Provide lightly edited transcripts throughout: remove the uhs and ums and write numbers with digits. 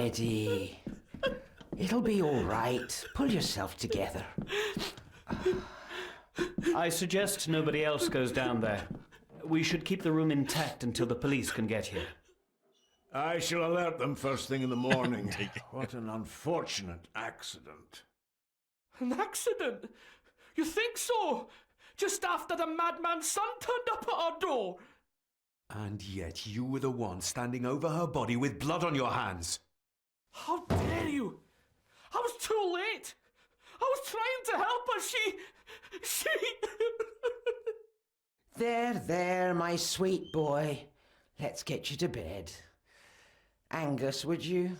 Eddie. It'll be all right. Pull yourself together. I suggest nobody else goes down there. We should keep the room intact until the police can get here. I shall alert them first thing in the morning. What an unfortunate accident. An accident? You think so? Just after the madman's son turned up at our door. And yet you were the one standing over her body with blood on your hands. How dare you? I was too late. I was trying to help her. She... There, my sweet boy. Let's get you to bed. Angus, would you?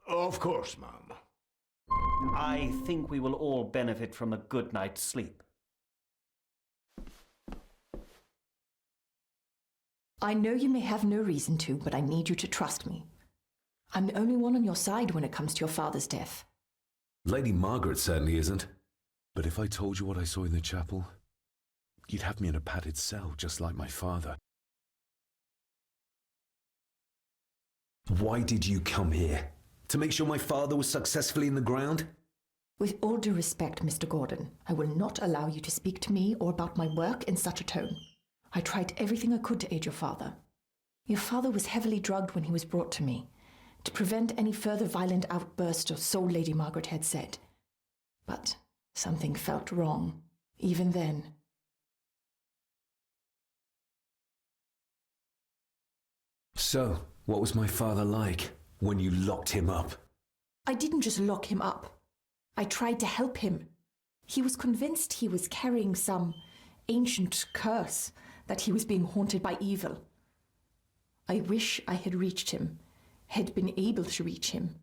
Of course, ma'am. I think we will all benefit from a good night's sleep. I know you may have no reason to, but I need you to trust me. I'm the only one on your side when it comes to your father's death. Lady Margaret certainly isn't. But if I told you what I saw in the chapel, you'd have me in a padded cell, just like my father. Why did you come here? To make sure my father was successfully in the ground? With all due respect, Mr. Gordon, I will not allow you to speak to me or about my work in such a tone. I tried everything I could to aid your father. Your father was heavily drugged when he was brought to me, to prevent any further violent outburst, or so Lady Margaret had said. But something felt wrong, even then. So, what was my father like when you locked him up? I didn't just lock him up. I tried to help him. He was convinced he was carrying some ancient curse, that he was being haunted by evil. I wish I had reached him, had been able to reach him.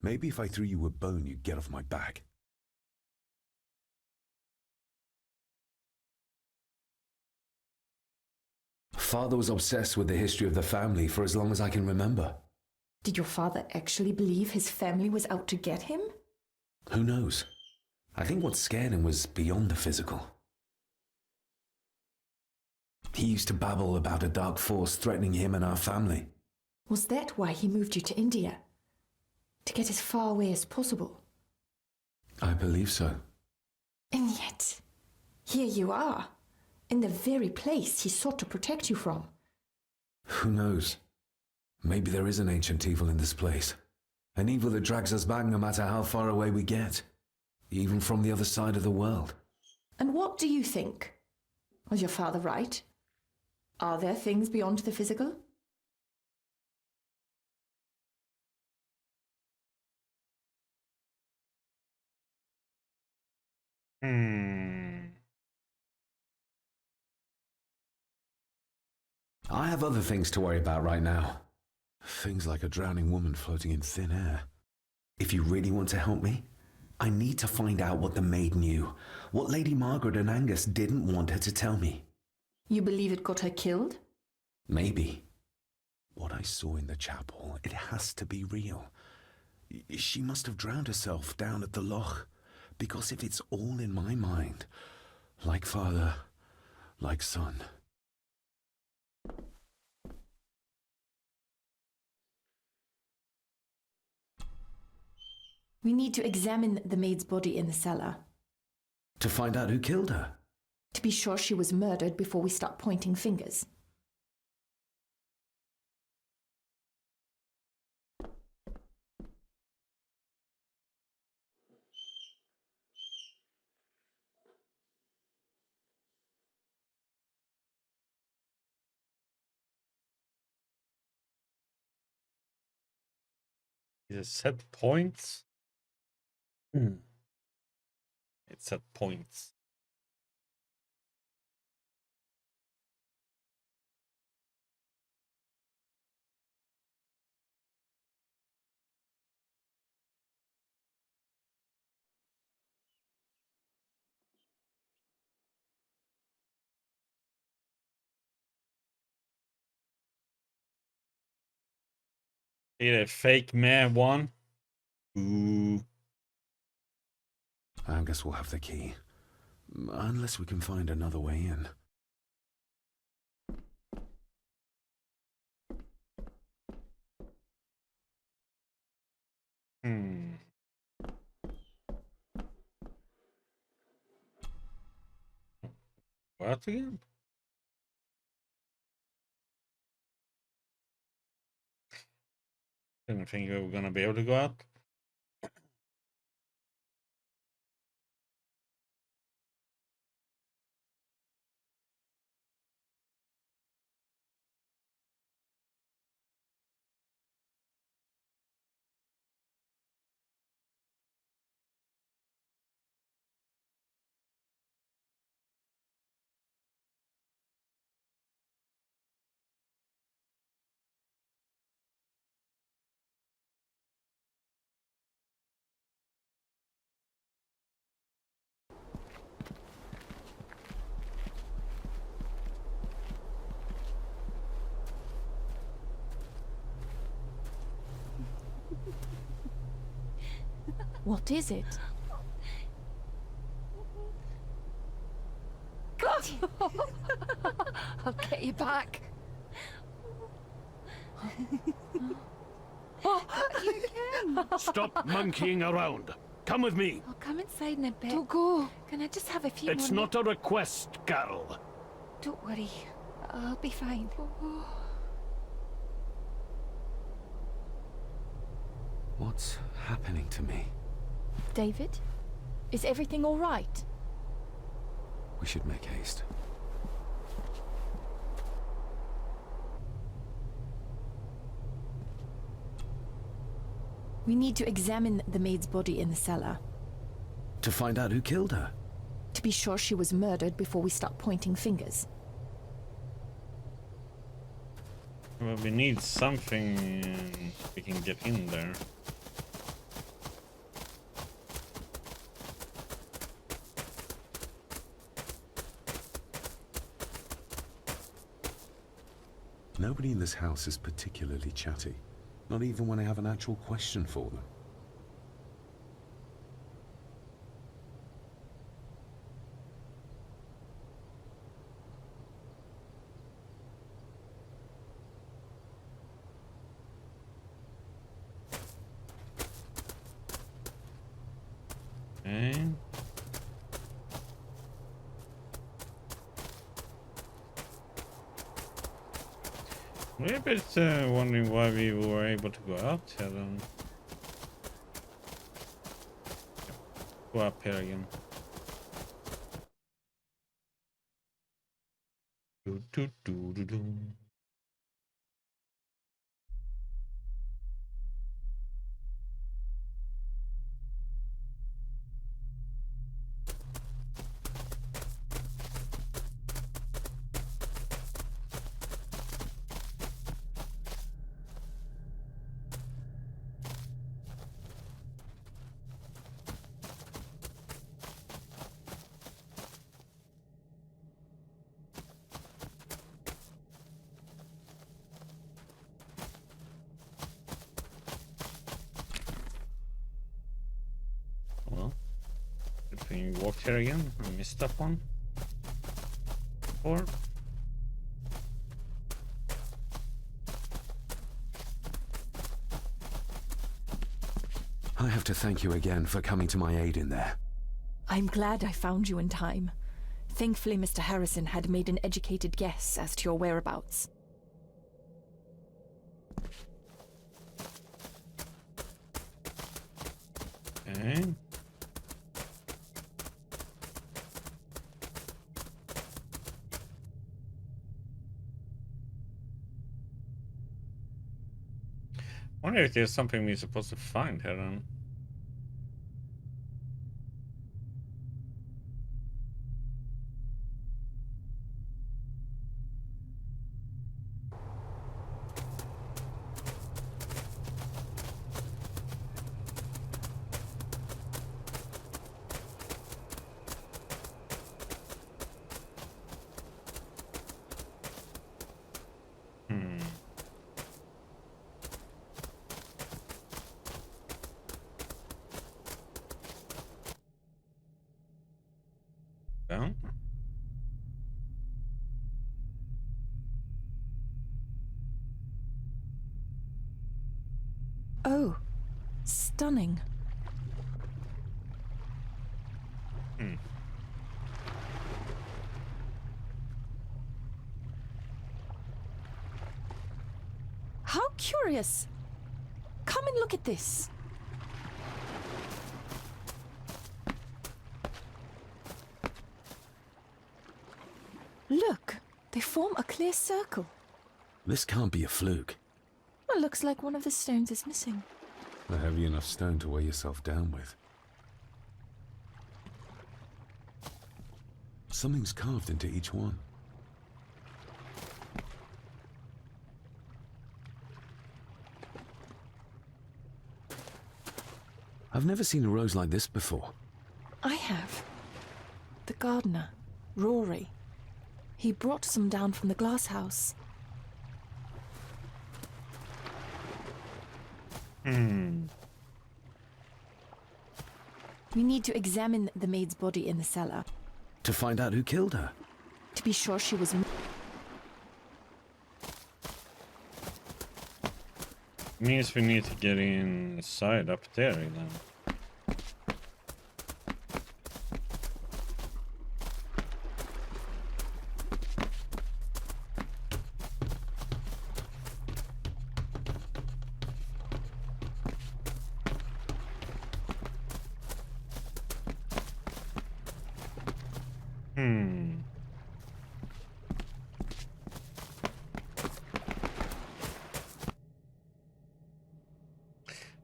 Maybe if I threw you a bone, you'd get off my back. Father was obsessed with the history of the family for as long as I can remember. Did your father actually believe his family was out to get him? Who knows? I think what scared him was beyond the physical. He used to babble about a dark force threatening him and our family. Was that why he moved you to India? To get as far away as possible? I believe so. And yet, here you are, in the very place he sought to protect you from. Who knows? Maybe there is an ancient evil in this place. An evil that drags us back no matter how far away we get. Even from the other side of the world. And what do you think? Was your father right? Are there things beyond the physical? I have other things to worry about right now. Things like a drowning woman floating in thin air. If you really want to help me, I need to find out what the maid knew. What Lady Margaret and Angus didn't want her to tell me. You believe it got her killed? Maybe. What I saw in the chapel, it has to be real. She must have drowned herself down at the loch. Because if it's all in my mind, like father, like son. We need to examine the maid's body in the cellar. To find out who killed her? To be sure she was murdered before we start pointing fingers. Is it set points? It's set points. Either fake man one. Ooh. Angus will have the key. Unless we can find another way in. Go out again? Didn't think we were gonna be able to go out. What is it? I'll get you back. Stop monkeying around. Come with me. I'll come inside in a bit. Don't go. Can I just have a few It's more not a request, Carol. Don't worry. I'll be fine. What's happening to me? David? Is everything all right? We should make haste. We need to examine the maid's body in the cellar. To find out who killed her. To be sure she was murdered before we start pointing fingers. Well, we need something we can get in there. Nobody in this house is particularly chatty. Not even when I have an actual question for them. Okay. We're a bit wondering why we were able to go out here then. Go up here again. Do, do, do, do, do. Well, good thing we walked here again. I missed that one. Or I have to thank you again for coming to my aid in there. I'm glad I found you in time. Thankfully, Mr. Harrison had made an educated guess as to your whereabouts. okay. Wonder if there's something we're supposed to find here then. Down. Oh, stunning. curious. Come and look at this. Look, they form a clear circle. This can't be a fluke. Well, looks like one of the stones is missing. A heavy enough stone to weigh yourself down with. Something's carved into each one. I've never seen a rose like this before. I have. The gardener, Rory. He brought some down from the glass house. We need to examine the maid's body in the cellar To find out who killed her. to be sure she was. Means we need to get inside up there then.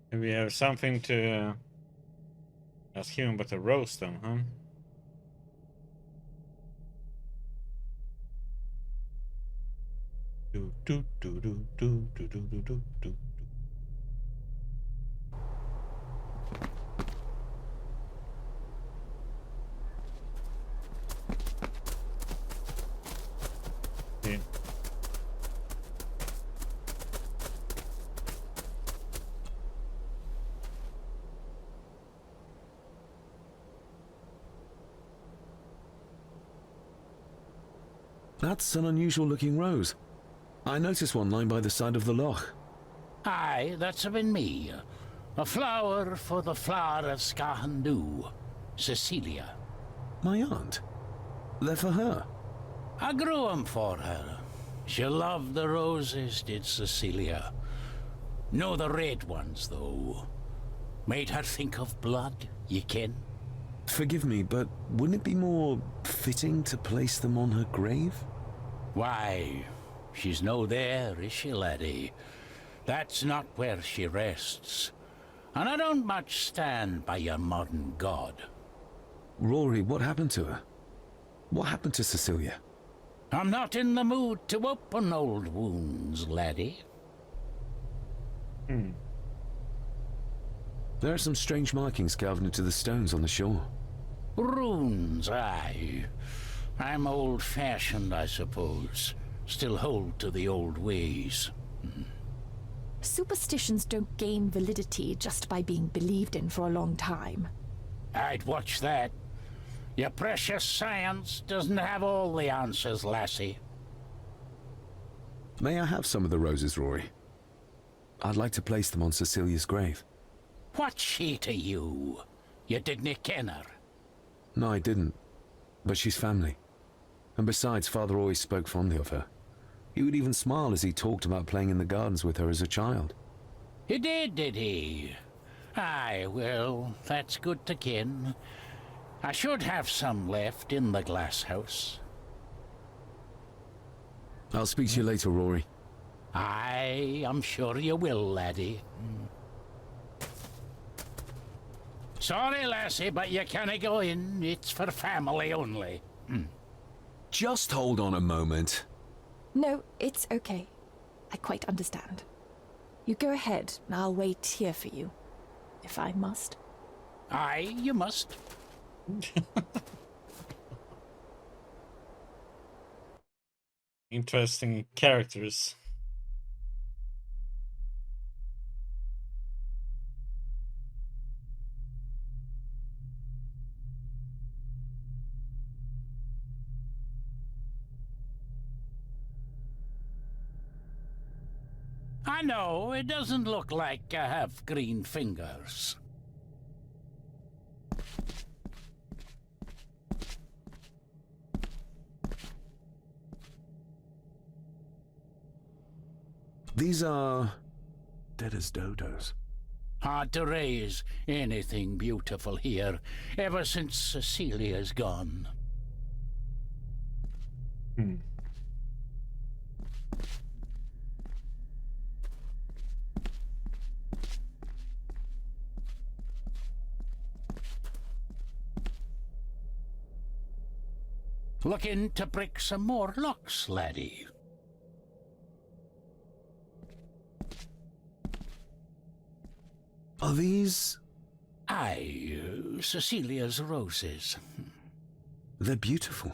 We have something to ask him about the rose then, huh? Do do do do do do do do do do. Yeah. That's an unusual looking rose. I noticed one lying by the side of the loch. Aye, that's been me. A flower for the flower of Scahandu, Cecilia. My aunt. They're for her. I grew 'em for her. She loved the roses, did Cecilia. No the red ones, though. Made her think of blood, ye ken. Forgive me, but wouldn't it be more fitting to place them on her grave? Why, she's no there, is she, laddie? That's not where she rests. And I don't much stand by your modern god. Rory, what happened to her? What happened to Cecilia? I'm not in the mood to open old wounds, laddie. There are some strange markings carved into the stones on the shore. Runes, aye. I'm old-fashioned, I suppose. Still hold to the old ways. Superstitions don't gain validity just by being believed in for a long time. I'd watch that. Your precious science doesn't have all the answers, lassie. May I have some of the roses, Rory? I'd like to place them on Cecilia's grave. What's she to you? You didn't ken her. No, I didn't. But she's family. And besides, Father always spoke fondly of her. He would even smile as he talked about playing in the gardens with her as a child. He did he? Aye, well, that's good to ken. I should have some left in the glass house. I'll speak to you later, Rory. Aye, I'm sure you will, laddie. Sorry, lassie, but you can't go in. It's for family only. Just hold on a moment. No, it's okay. I quite understand. You go ahead, and I'll wait here for you, if I must. Aye, you must. Interesting characters. I know, it doesn't look like I have green fingers. These are dead as dodos. Hard to raise anything beautiful here, ever since Cecilia's gone. Looking to break some more locks, laddie. Are these... Aye, Cecilia's roses. They're beautiful,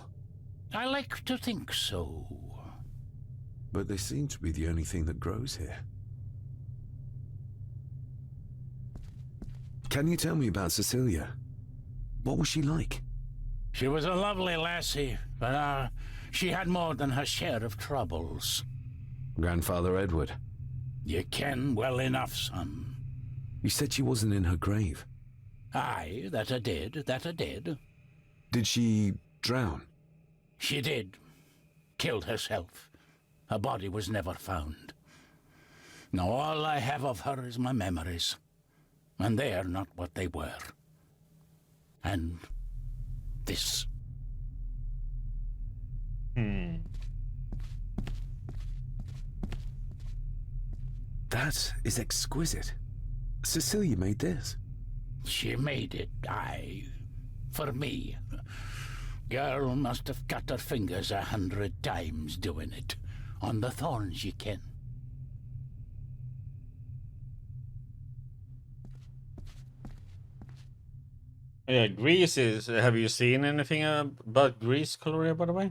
I like to think so. but they seem to be the only thing that grows here. Can you tell me about Cecilia? What was she like? She was a lovely lassie, but she had more than her share of troubles. Grandfather Edward. You ken well enough, son. You said she wasn't in her grave. Aye, that I did, that I did. Did she drown? She did. Killed herself. Her body was never found. Now all I have of her is my memories. And they are not what they were. And this. That is exquisite. Cecilia made this. She made it, aye. For me. Girl must have cut her fingers 100 times doing it. On the thorns, ye ken. Yeah, Greece is. Have you seen anything about Greece, Gloria, by the way?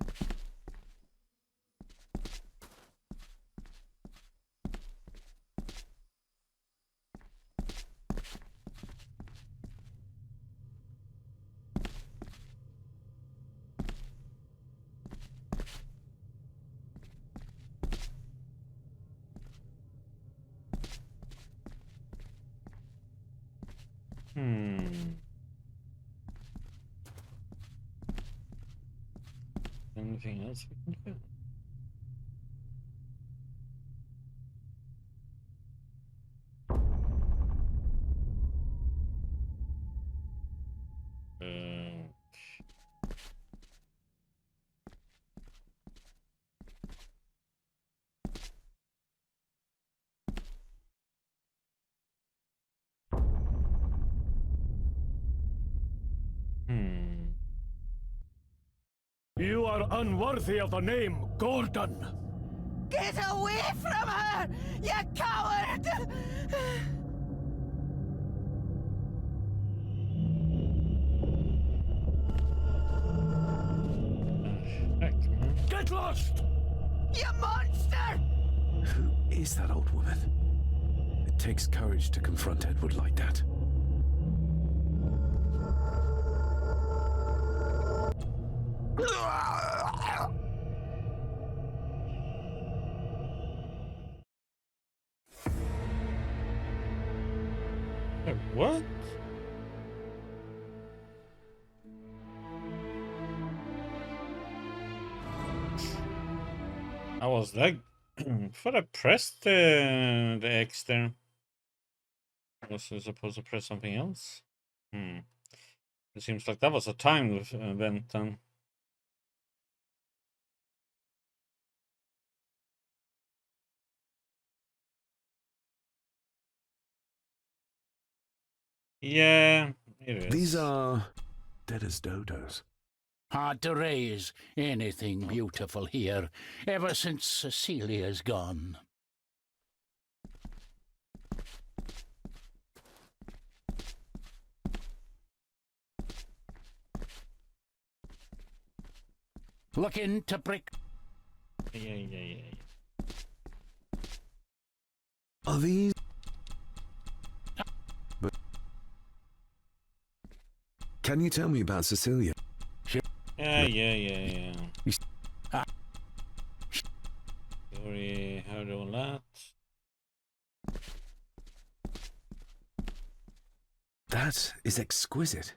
Anything else we can do? You are unworthy of the name Gordon. Get away from her, you coward! Heck, man. Get lost! You monster! Who is that old woman? It takes courage to confront Edward like that. What? I was like, thought I pressed the X there. Was I supposed to press something else? It seems like that was a timed event then. Yeah, it is. These are dead as dodos. Hard to raise anything beautiful here, ever since Cecilia's gone. Looking to break. Yeah. Are these... Can you tell me about Cecilia? Yeah. You- Sorry, heard all that. That is exquisite.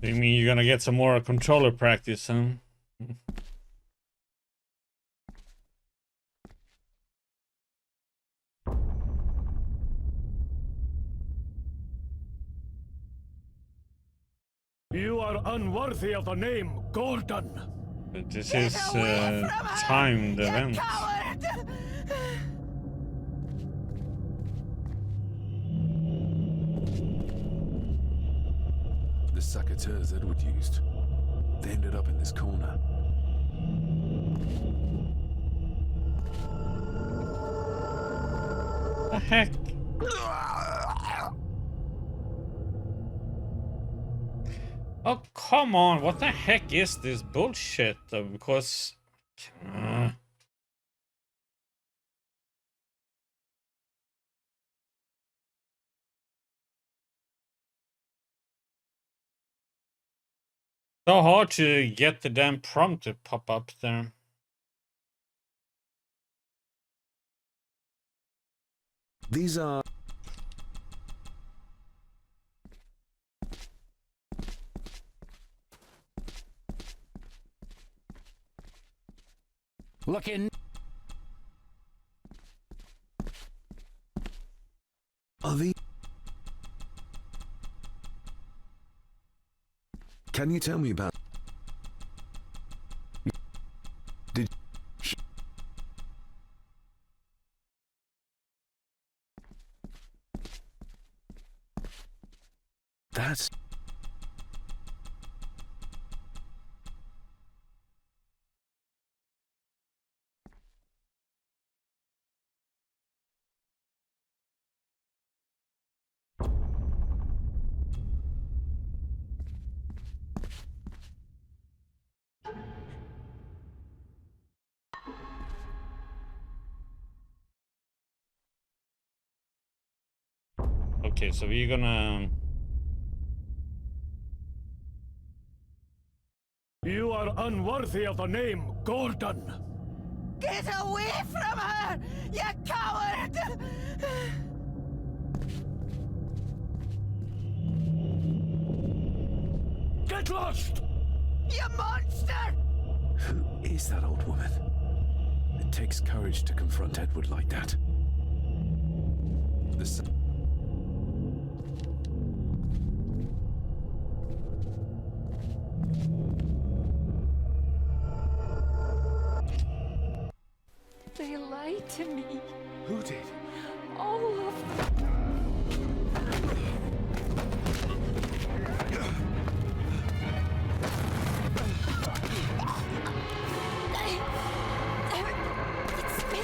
You mean you're gonna get some more controller practice, huh? You are unworthy of the name Gordon. But this is timed event. The saboteurs Edward used. They ended up in this corner. The heck? Oh, come on. What the heck is this bullshit? Because... so hard to get the damn prompt to pop up there. These are... Look in. Are these... Can you tell me about... Did... That's... Okay, so we're gonna... You are unworthy of the name Gordon. Get away from her, you coward! Get lost! You monster! Who is that old woman? It takes courage to confront Edward like that. The... They lied to me. Who did? All of them. It's me.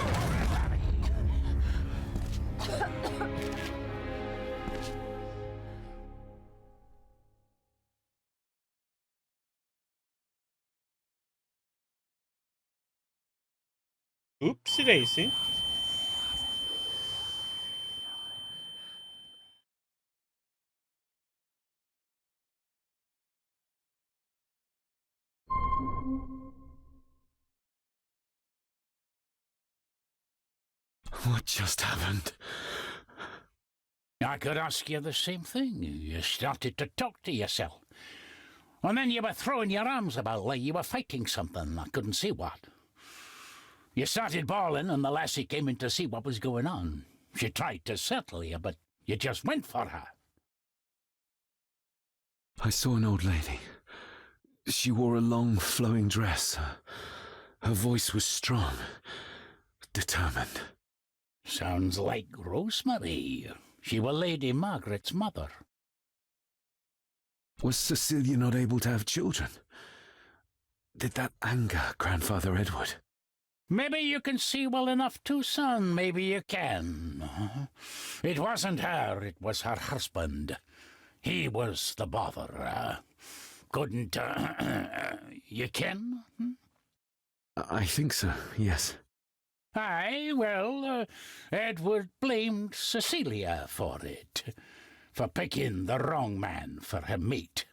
Oopsie daisy. What just happened? I could ask you the same thing. You started to talk to yourself. And then you were throwing your arms about like you were fighting something. I couldn't see what. You started bawling and the lassie came in to see what was going on. She tried to settle you, but you just went for her. I saw an old lady. She wore a long, flowing dress. Her voice was strong, determined. Sounds like Rosemary. She was Lady Margaret's mother. Was Cecilia not able to have children? Did that anger Grandfather Edward? Maybe you can see well enough too, son. Maybe you can. It wasn't her, it was her husband. He was the bother. Couldn't, you ken? I think so, yes. Aye, well, Edward blamed Cecilia for it. For picking the wrong man for her mate.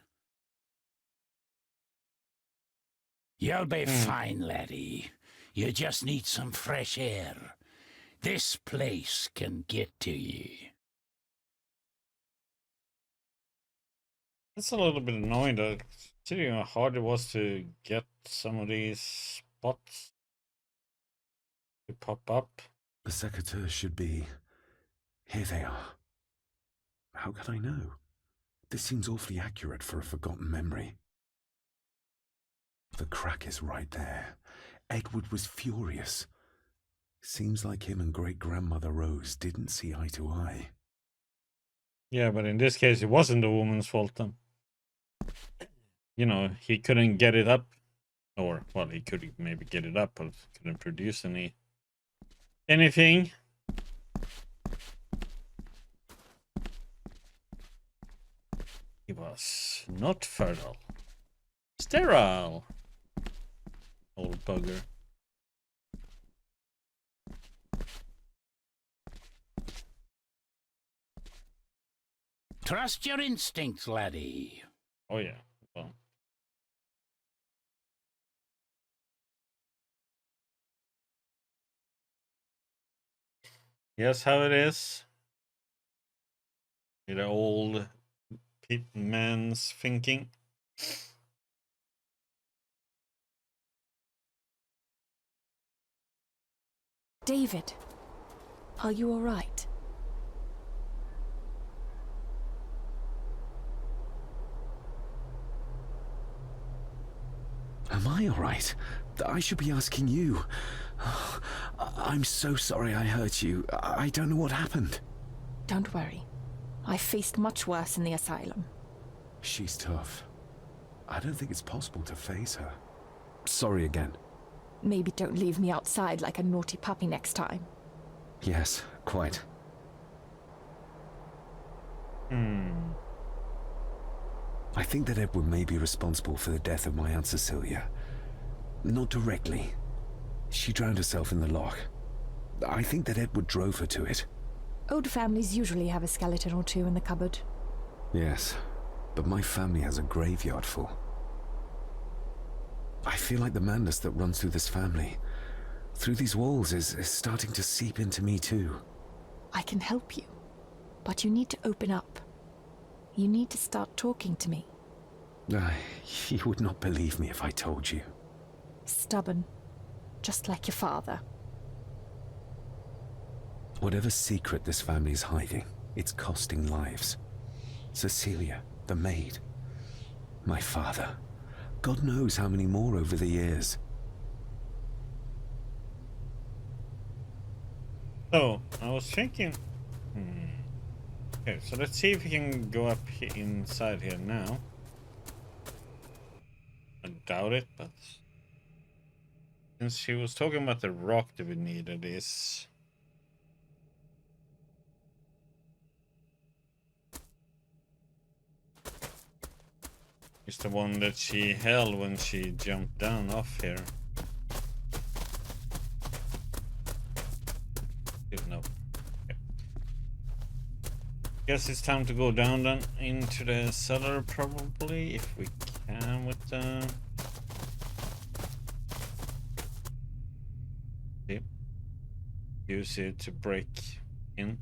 You'll be fine, laddie. You just need some fresh air. This place can get to you. That's a little bit annoying though, considering how hard it was to get some of these spots to pop up. The secateurs should be... Here they are. How could I know? This seems awfully accurate for a forgotten memory. The crack is right there. Edward was furious. Seems like him and great-grandmother Rose didn't see eye to eye. Yeah, but in this case, it wasn't the woman's fault then. You know, he couldn't get it up. Or, well, he could maybe get it up, but couldn't produce anything. He was not fertile. Sterile. Old bugger. Trust your instincts, laddie. Oh yeah. Well. Yes, how it is. The old man's thinking. David, are you all right? Am I all right? I should be asking you. I'm so sorry I hurt you. I don't know what happened. Don't worry. I faced much worse in the asylum. She's tough. I don't think it's possible to face her. Sorry again. Maybe don't leave me outside like a naughty puppy next time. Yes, quite. I think that Edward may be responsible for the death of my Aunt Cecilia. Not directly. She drowned herself in the loch. I think that Edward drove her to it. Old families usually have a skeleton or two in the cupboard. Yes, but my family has a graveyard full. I feel like the madness that runs through this family, through these walls, is starting to seep into me too. I can help you, but you need to open up. You need to start talking to me. You would not believe me if I told you. Stubborn, just like your father. Whatever secret this family is hiding, it's costing lives. Cecilia, the maid, my father. God knows how many more over the years. So, I was thinking... Okay, so let's see if we can go up inside here now. I doubt it, but... Since she was talking about the rock that we needed is... It's the one that she held when she jumped down off here. No. Okay. Guess it's time to go down then into the cellar probably, if we can with the... Yep. Use it to break in.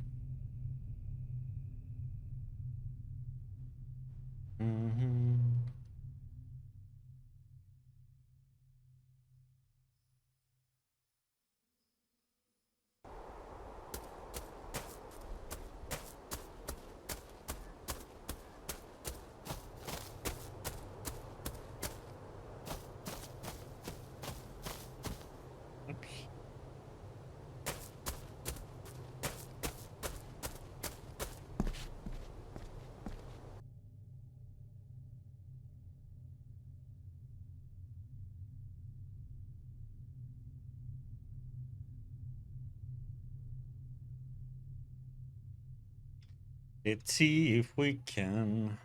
Let's see if we can.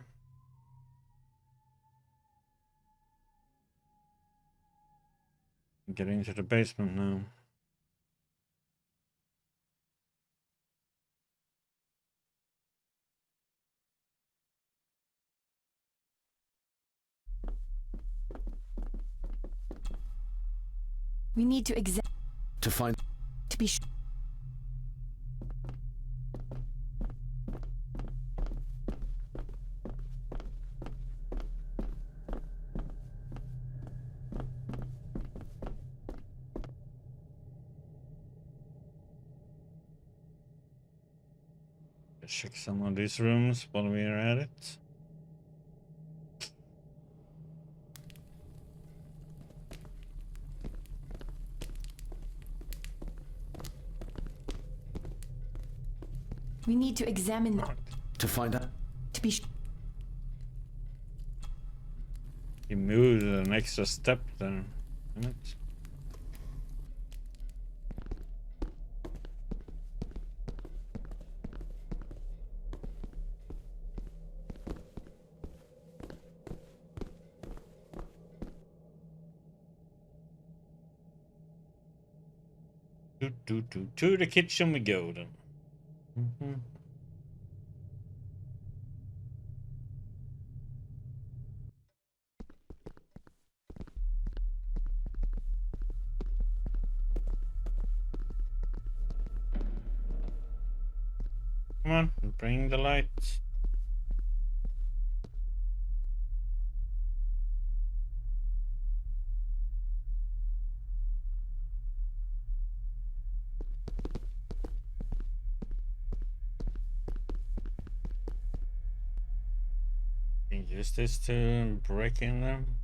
Get into the basement now. We need to To find... to be sure. check some of these rooms while we are at it. We need to examine To find out. to be He moved an extra step there. Damn it. To the kitchen we go then. Come on, bring the lights. Can you use this to break in them?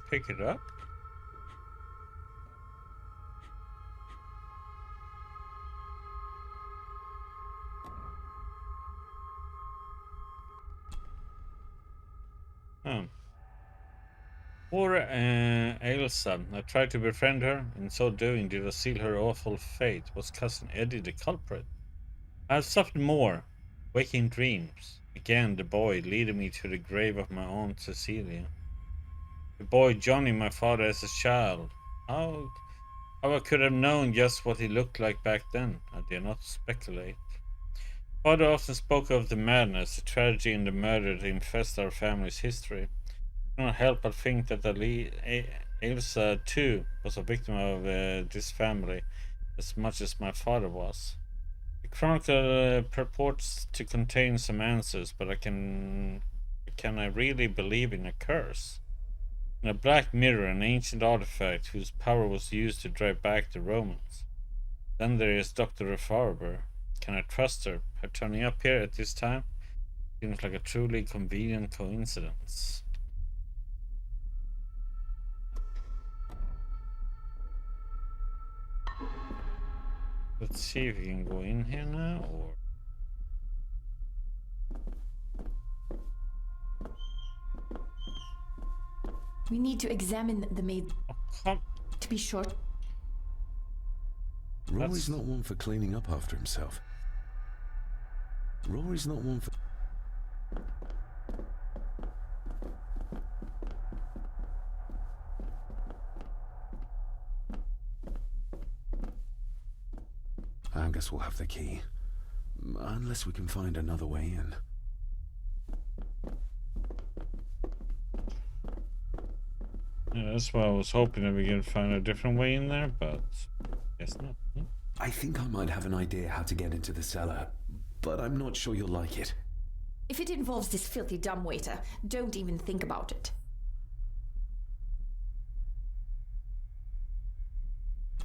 Pick it up. Poor Ailsa. I tried to befriend her. In so doing, did I seal her awful fate? Was cousin Eddie the culprit? I have suffered more. Waking dreams. Again, the boy leading me to the grave of my aunt Cecilia. The boy Johnny, my father as a child. How I could have known just what he looked like back then, I dare not speculate. Father often spoke of the madness, the tragedy and the murder that infest our family's history. I cannot help but think that Ailsa too was a victim of this family as much as my father was. The chronicle purports to contain some answers, but can I really believe in a curse? In a black mirror, an ancient artifact whose power was used to drive back the Romans. Then there is Dr. Refarber. Can I trust her? Her turning up here at this time seems like a truly convenient coincidence. Let's see if we can go in here now, or... We need to examine the maid Oh, come... to be sure. Rory's not one for cleaning up after himself. Rory's not one for... I guess we'll have the key. Unless we can find another way in. Yeah, that's why I was hoping that we can find a different way in there, but guess not. I think I might have an idea how to get into the cellar, but I'm not sure you'll like it. If it involves this filthy dumbwaiter, don't even think about it.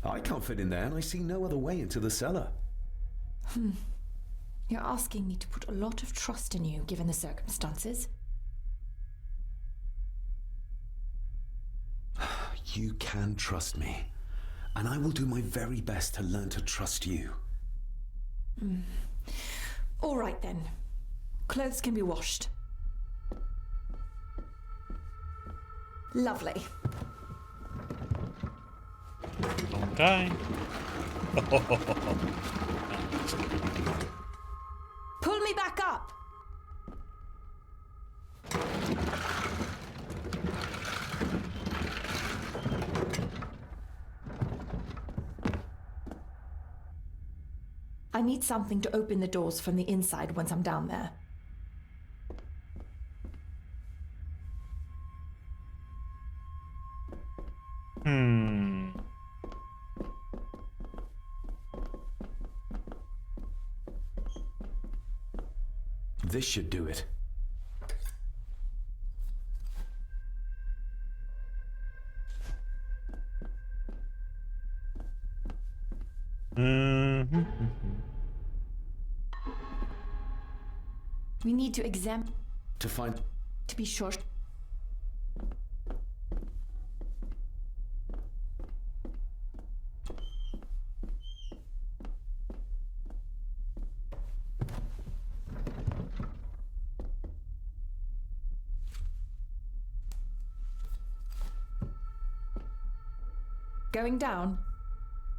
I can't fit in there, and I see no other way into the cellar. You're asking me to put a lot of trust in you, given the circumstances. You can trust me, and I will do my very best to learn to trust you. All right then. Clothes can be washed. Lovely. Don't die. Pull me back up! I need something to open the doors from the inside once I'm down there. This should do it. We need to examine To find... to be sure. Going down.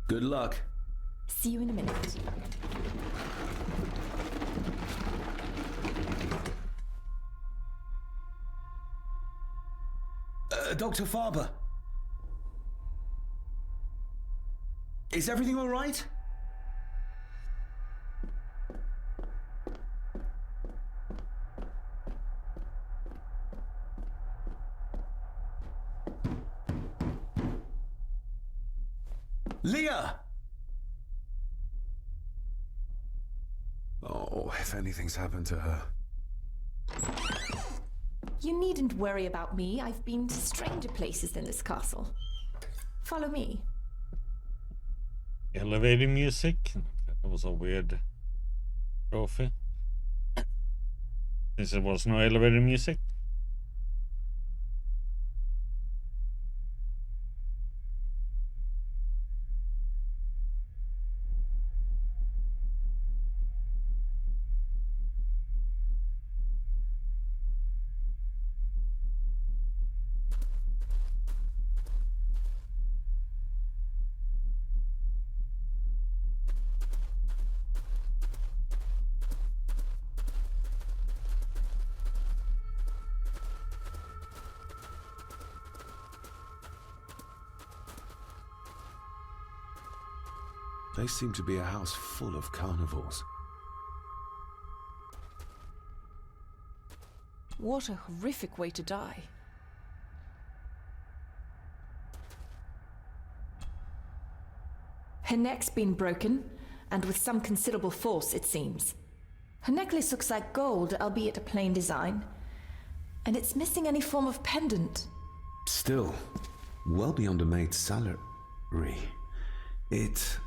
Good luck. See you in a minute. Dr. Farber. Is everything all right? Leah! Oh, if anything's happened to her. You needn't worry about me. I've been to stranger places than this castle. Follow me. Elevator music. That was a weird trophy. Since there was no elevator music. They seem to be a house full of carnivores. What a horrific way to die. Her neck's been broken, and with some considerable force, it seems. Her necklace looks like gold, albeit a plain design. And it's missing any form of pendant. Still, well beyond a maid's salary. It...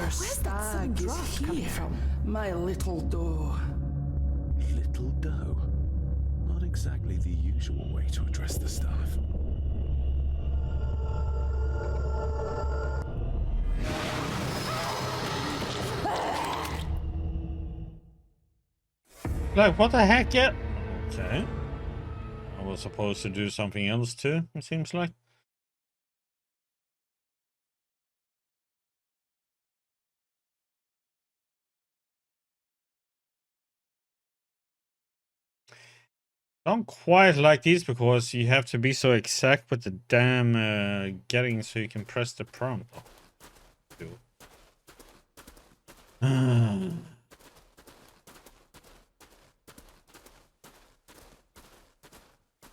Where's that sudden draft coming from? My little doe. Little doe. Not exactly the usual way to address the staff. Like, what the heck? Yeah. Okay. I was supposed to do something else too, it seems like. I don't quite like these because you have to be so exact with the damn getting so you can press the prompt.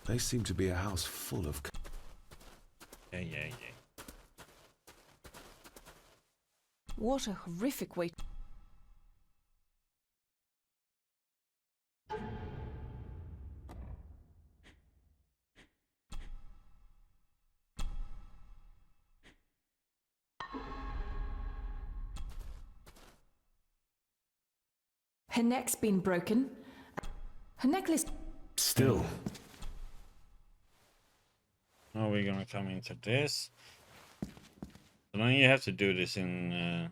They seem to be a house full of... Yeah. What a horrific way. Her neck's been broken. Her necklace... Still. Now we're gonna come into this. So now you have to do this in...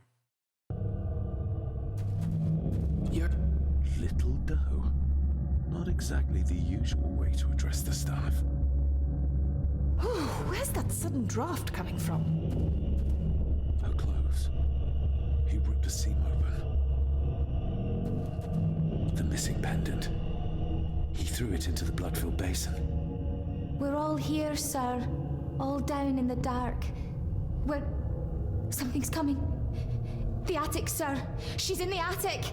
Your little doe. Not exactly the usual way to address the staff. Where's that sudden draft coming from? Her clothes. He ripped a seam open. The missing pendant. He threw it into the blood-filled basin. We're all here, sir. All down in the dark. Something's coming. The attic, sir. She's in the attic.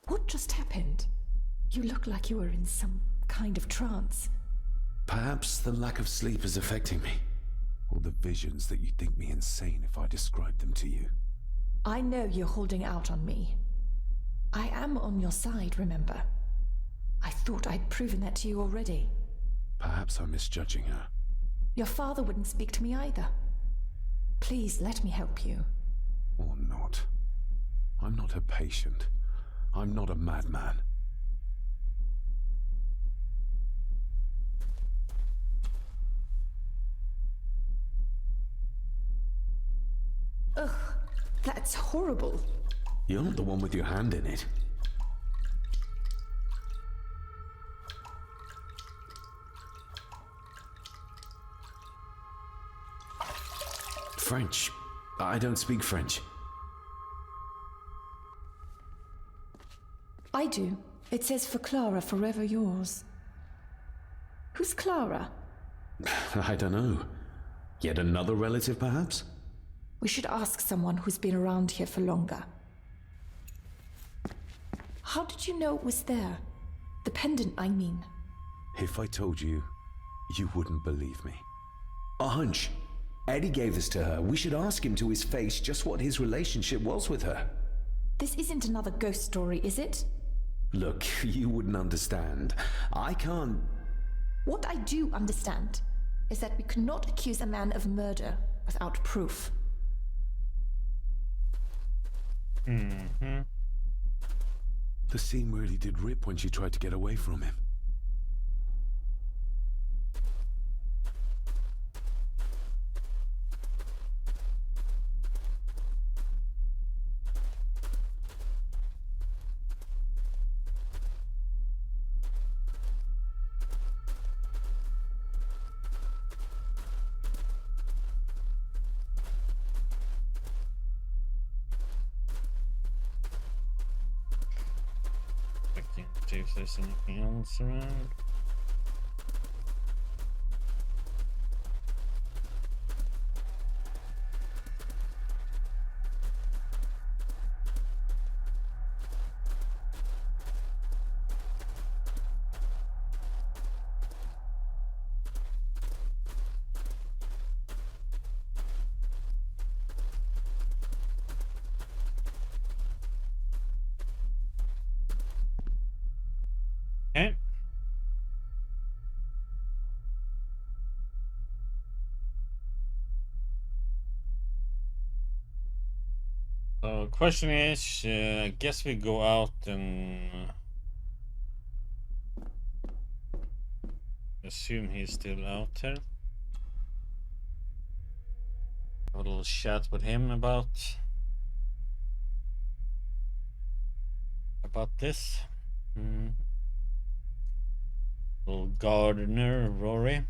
What just happened? You look like you were in some kind of trance. Perhaps the lack of sleep is affecting me. or the visions that you'd think me insane if I described them to you. I know you're holding out on me. I am on your side, remember? I thought I'd proven that to you already. Perhaps I'm misjudging her. Your father wouldn't speak to me either. Please let me help you. Or not. I'm not a patient. I'm not a madman. Ugh, that's horrible. You're not the one with your hand in it. French. I don't speak French. I do. It says for Clara, forever yours. Who's Clara? I don't know. Yet another relative, perhaps? We should ask someone who's been around here for longer. How did you know it was there? The pendant, I mean. If I told you, you wouldn't believe me. A hunch. Eddie gave this to her. We should ask him to his face just what his relationship was with her. This isn't another ghost story, is it? Look, you wouldn't understand. I can't... What I do understand is that we cannot accuse a man of murder without proof. The seam really did rip when she tried to get away from him. See if there's anything else around. Okay. So question is, I guess we go out and assume he's still out there. Have a little chat with him about this. Little gardener, Rory.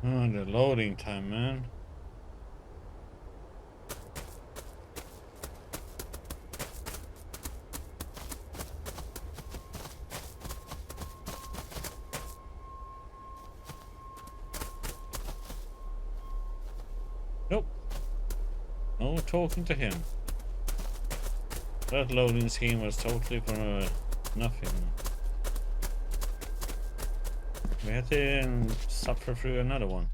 Oh, the loading time, man. Nope. No talking to him. That loading scheme was totally for nothing. We had to suffer through another one.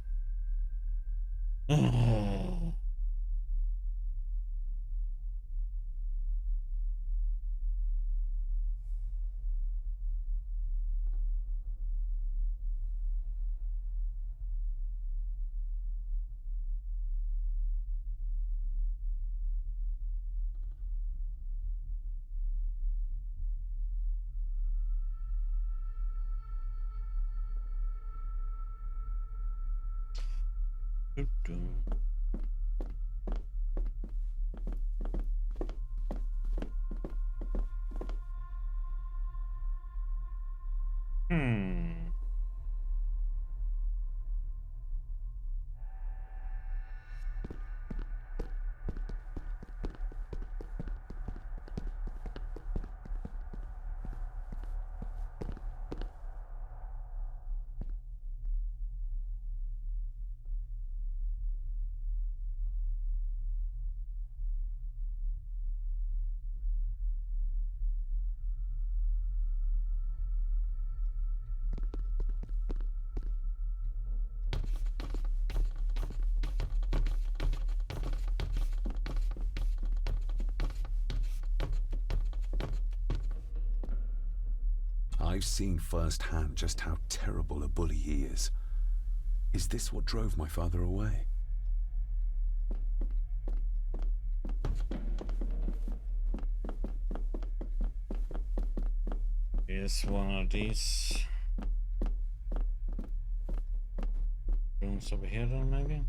I've seen firsthand just how terrible a bully he is. Is this what drove my father away? Here's one of these rooms over here then, maybe?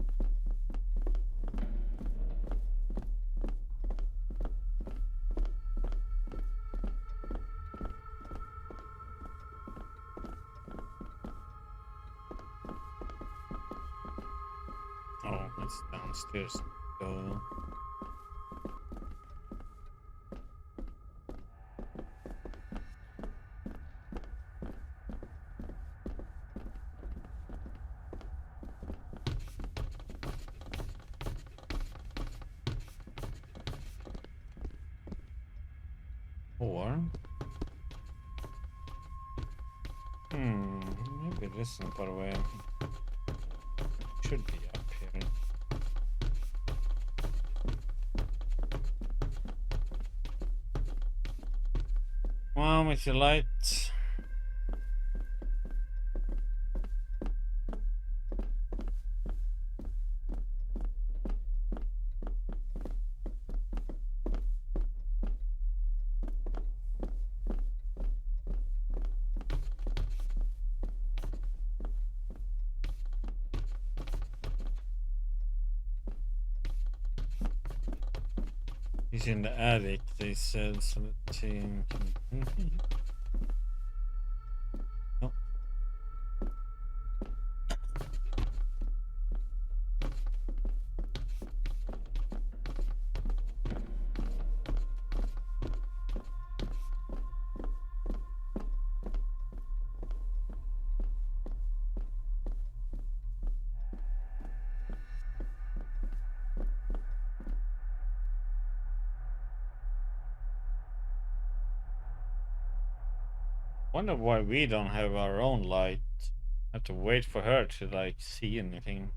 Oh, it's downstairs. Go. Or maybe this isn't far away. Should be up here. Come on with your light. He's in the attic, they said, so let's see. Nope. Wonder why we don't have our own light. Have to wait for her to like see anything.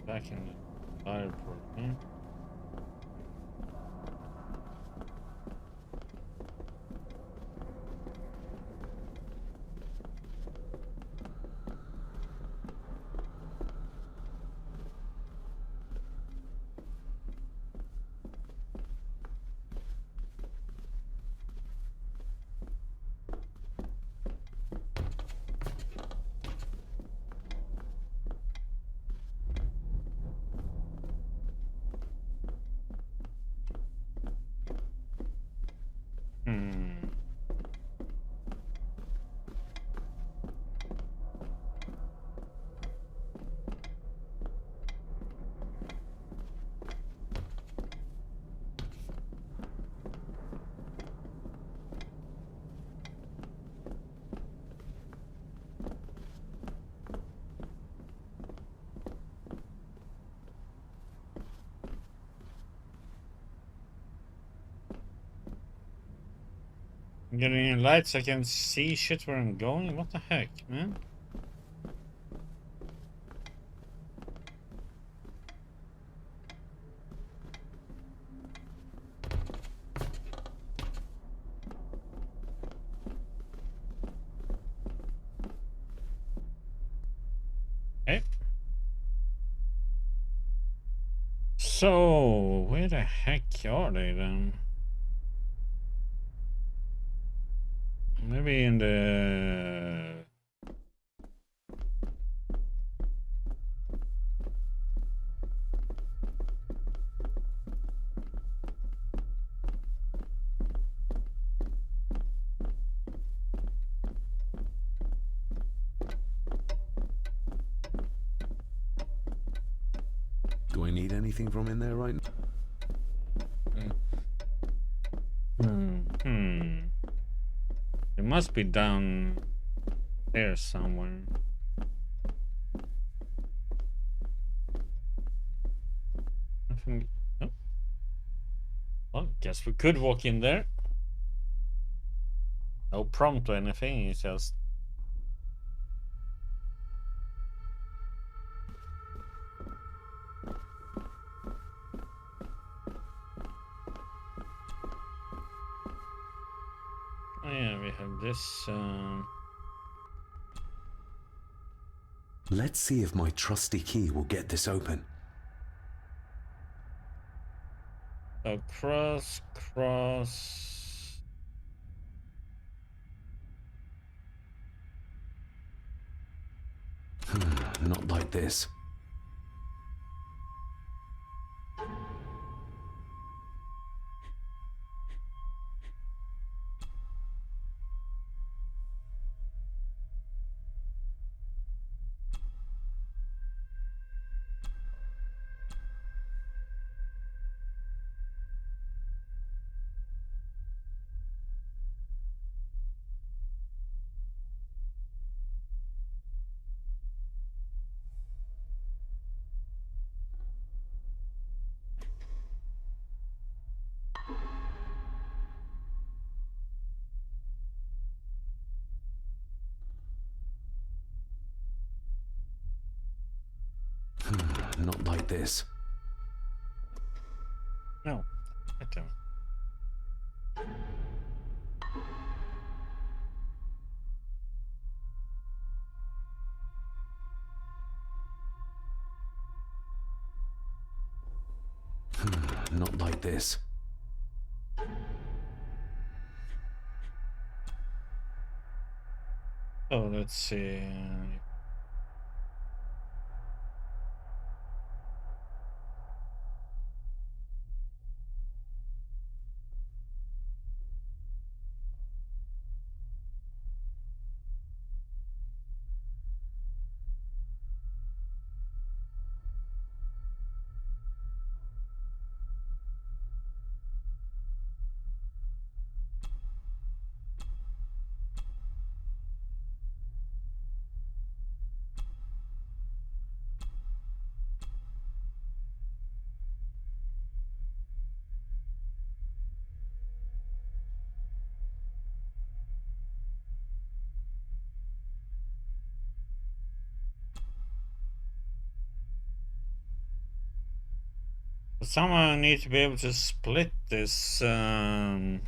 Back in the airport, hmm? Getting in lights, I can see shit where I'm going. What the heck, man? Okay. So, where the heck are they then? Maybe in the... Do I need anything from in there right now? It must be down there somewhere. Nothing. Oh. Well, guess we could walk in there. No prompt or anything, it's just... Oh yeah, we have this... Let's see if my trusty key will get this open. So cross... Not like this. Not like this. No, I don't. Not like this. Oh, let's see. Someone needs to be able to split this the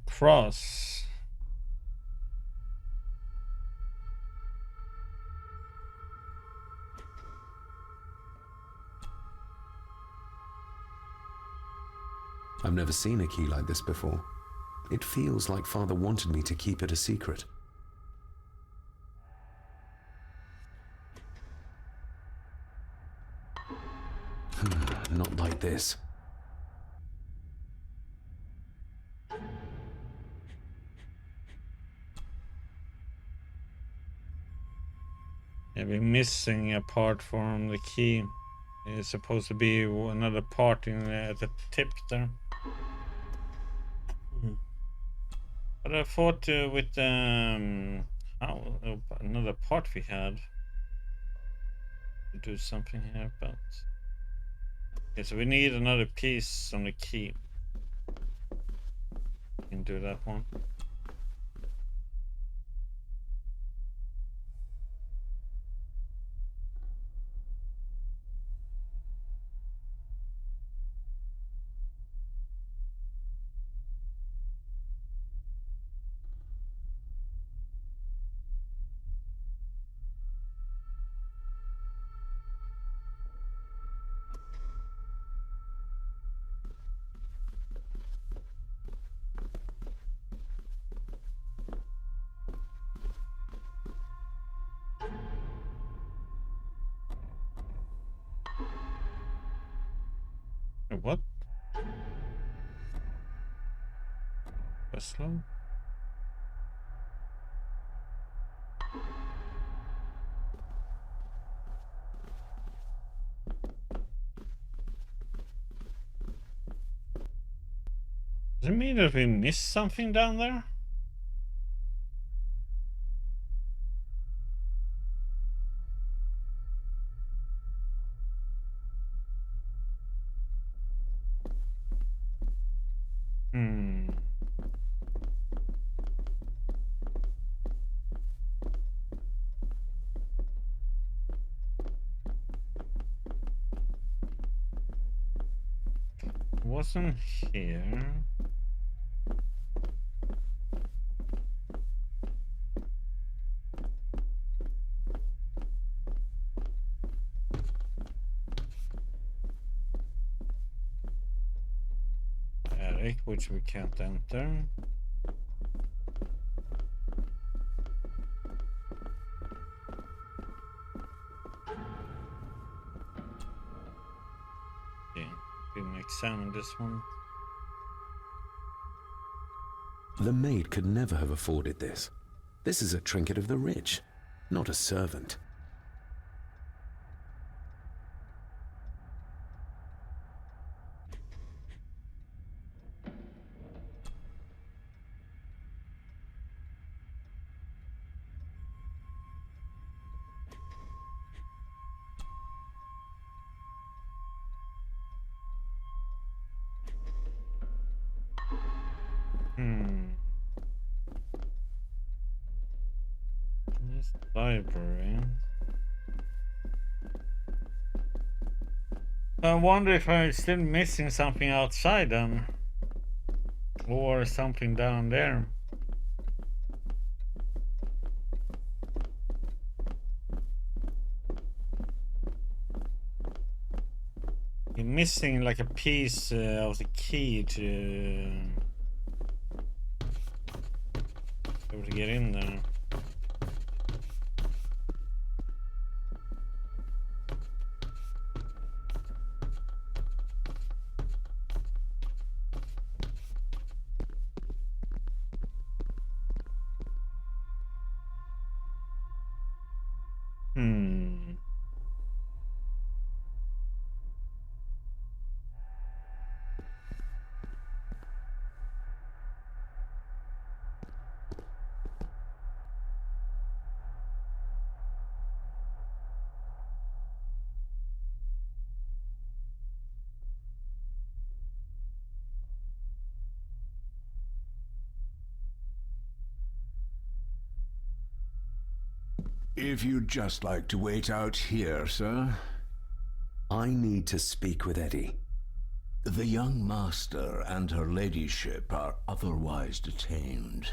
cross. I've never seen a key like this before. It feels like Father wanted me to keep it a secret. Not like this. Yeah, we're missing a part from the key. It's supposed to be another part in at the tip there. But I thought with another part we had to do something here, but okay, so we need another piece on the key. We can do that one. What? Slow? Does it mean that we missed something down there? wasn't here. Attic, which we can't enter. Okay, didn't examine this one. The maid could never have afforded this. This is a trinket of the rich, not a servant. This library. I wonder if I'm still missing something outside then. Or something down there. You're missing like a piece of the key to be able to get in there. If you'd just like to wait out here, sir. I need to speak with Eddie. The young master and her ladyship are otherwise detained.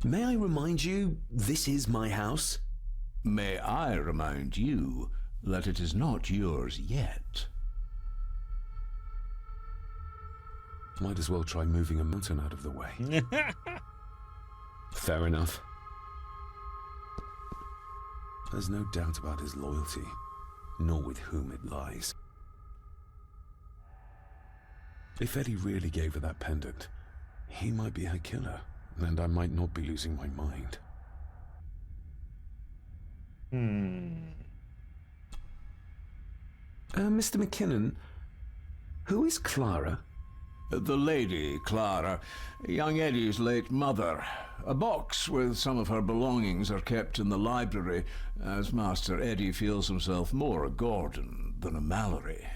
May I remind you, this is my house? May I remind you that it is not yours yet. Might as well try moving a mountain out of the way. Fair enough. There's no doubt about his loyalty, nor with whom it lies. If Eddie really gave her that pendant, he might be her killer, and I might not be losing my mind. Mr. McKinnon, who is Clara? The lady, Clara, young Eddie's late mother. A box with some of her belongings are kept in the library, as Master Eddie feels himself more a Gordon than a Mallory.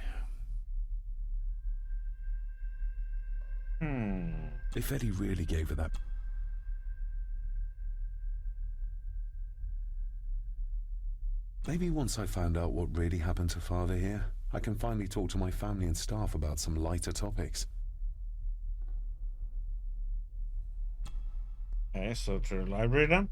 If Eddie really gave her that... Maybe once I found out what really happened to Father here, I can finally talk to my family and staff about some lighter topics. Okay, so to the library then.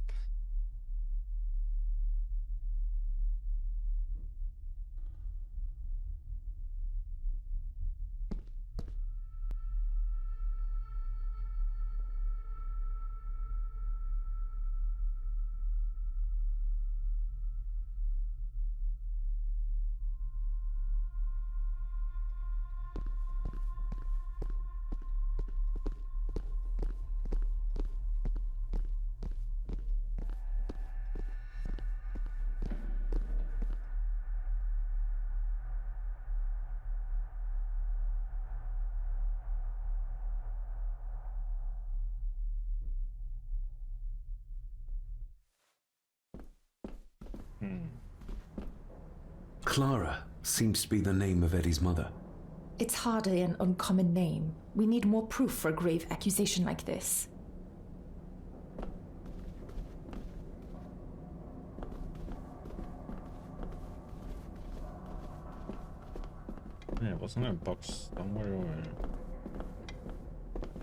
Clara seems to be the name of Eddie's mother. It's hardly an uncommon name. We need more proof for a grave accusation like this. Yeah, wasn't there a box somewhere or...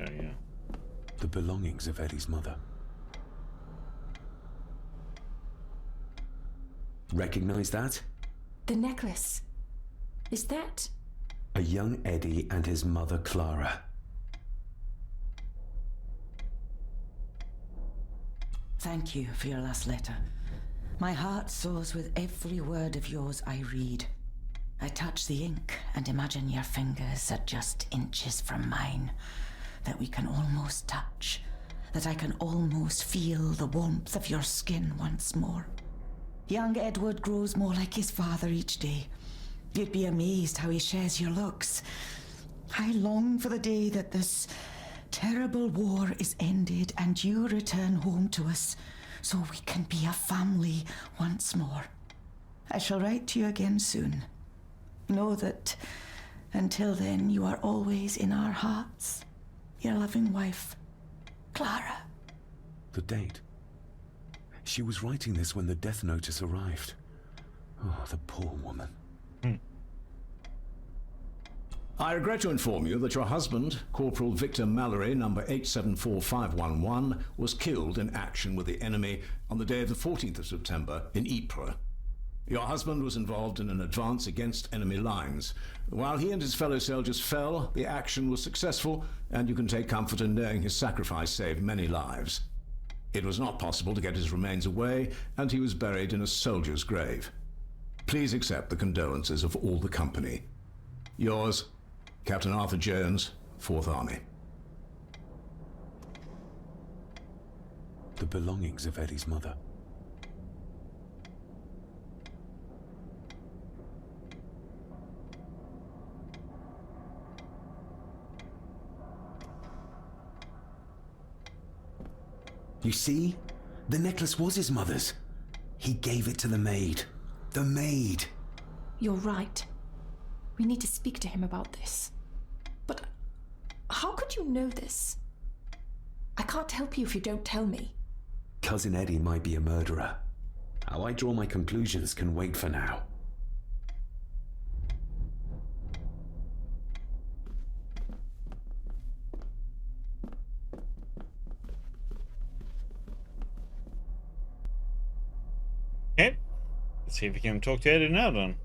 yeah. The belongings of Eddie's mother. Recognize that? The necklace. Is that... A young Eddie and his mother Clara. Thank you for your last letter. My heart soars with every word of yours I read. I touch the ink and imagine your fingers are just inches from mine, that we can almost touch, that I can almost feel the warmth of your skin once more. Young Edward grows more like his father each day. You'd be amazed how he shares your looks. I long for the day that this terrible war is ended and you return home to us, so we can be a family once more. I shall write to you again soon. Know that until then you are always in our hearts. Your loving wife, Clara. The date. She was writing this when the death notice arrived. Oh, the poor woman. I regret to inform you that your husband, Corporal Victor Mallory, number 874511, was killed in action with the enemy on the day of the 14th of September in Ypres. Your husband was involved in an advance against enemy lines. While he and his fellow soldiers fell, the action was successful, and you can take comfort in knowing his sacrifice saved many lives. It was not possible to get his remains away, and he was buried in a soldier's grave. Please accept the condolences of all the company. Yours, Captain Arthur Jones, 4th Army. The belongings of Eddie's mother. You see? The necklace was his mother's. He gave it to the maid. The maid! You're right. We need to speak to him about this. But how could you know this? I can't help you if you don't tell me. Cousin Eddie might be a murderer. How I draw my conclusions can wait for now. Okay. Let's see if we can talk to Eddie now then.